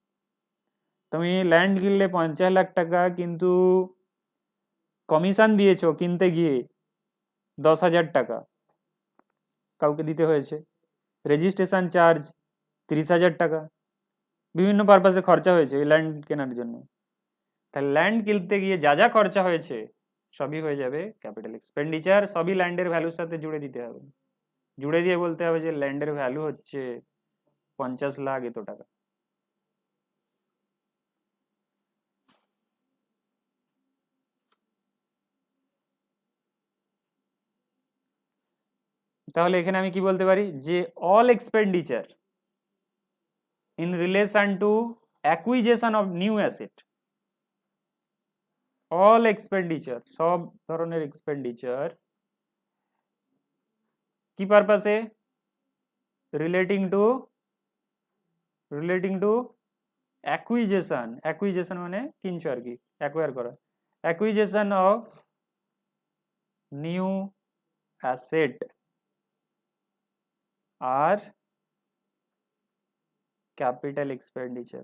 তুমি ল্যান্ড কিনলে 50 লাখ টাকা, কিন্তু কমিশন দিয়েছো কিনতে গিয়ে 10,000 টাকা কাউকে দিতে হয়েছে, রেজিস্ট্রেশন চার্জ 30,000 টাকা, বিভিন্ন পারপাসে খরচা হয়েছে ওই ল্যান্ড কেনার জন্য। তাহলে ল্যান্ড কিনতে গিয়ে যা যা খরচা হয়েছে সবই হয়ে যাবে ক্যাপিটাল এক্সপেন্ডিচার, সবই ল্যান্ডের ভ্যালুর সাথে জুড়ে দিতে হবে। জুড়ে দিয়ে বলতে হবে যে ল্যান্ডের ভ্যালু হচ্ছে 50 লাখ এত টাকা। তাহলে এখানে আমি কি বলতে পারি, যে all expenditure in relation to acquisition of new asset, all expenditure সব ধরনের এক্সপেন্ডিচার কি পারপাসে, রিলেটিং টু অ্যাকুইজিশন মানে কিনছো আর কি, অ্যাকোয়ার করা, অ্যাকুইজিশন অফ নিউ অ্যাসেট আর ক্যাপিটাল এক্সপেন্ডিচার।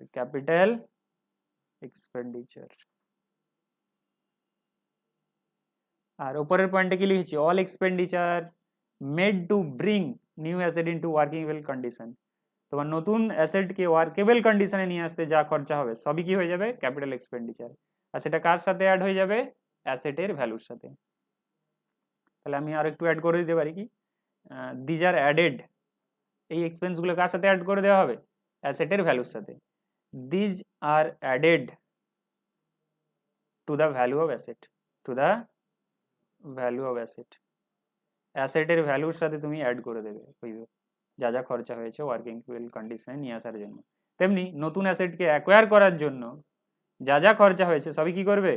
আর উপরের পয়েন্টে কি লিখেছি, all expenditure made to bring new asset into workable condition. তোমার নতুন অ্যাসেটকে ওয়ার্কেবল কন্ডিশনে নিয়ে আসতে যা খরচা হবে সবই কি হয়ে যাবে ক্যাপিটাল এক্সপেন্ডিচার। আর সেটা কার সাথে অ্যাড হয়ে যাবে, অ্যাসেটের ভ্যালুর সাথে। তাহলে আমি আর একটু অ্যাড করে দিতে পারি কি, দিজ আর অ্যাডেড, এই এক্সপেন্সগুলো কার সাথে অ্যাড করে দেওয়া হবে, অ্যাসেটের ভ্যালুর সাথে। These are added to the value of asset, to the value of asset, অ্যাসেটের ভ্যালুর সাথে তুমি অ্যাড করে দেবে ওই যা যা খরচা হয়েছে ওয়ার্কিং কন্ডিশনে নিয়ে আসার জন্য। তেমনি নতুন অ্যাসেটকে অ্যাকোয়ার করার জন্য যা যা খরচা হয়েছে সবই কি করবে,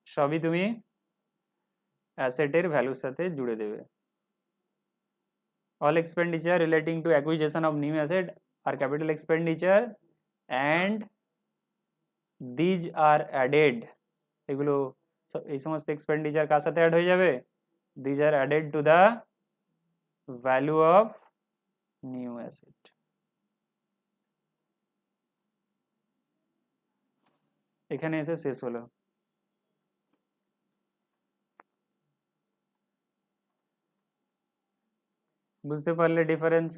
সবই তুমি অ্যাসেটের ভ্যালুর সাথে জুড়ে দেবে। all expenditure relating to acquisition of new asset are capital expenditure and these are added, এগুলো এই সমস্ত এক্সপেন্ডিচার কার সাথে অ্যাড হয়ে যাবে, these are added to the value of new asset। এখানে এসে শেষ হলো। বুঝতে পারলে ডিফারেন্স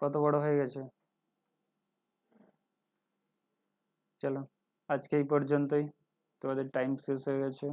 কত বড় হয়ে গেছে। চলো আজকে এই পর্যন্তই, তোমাদের টাইম শেষ হয়ে গেছে।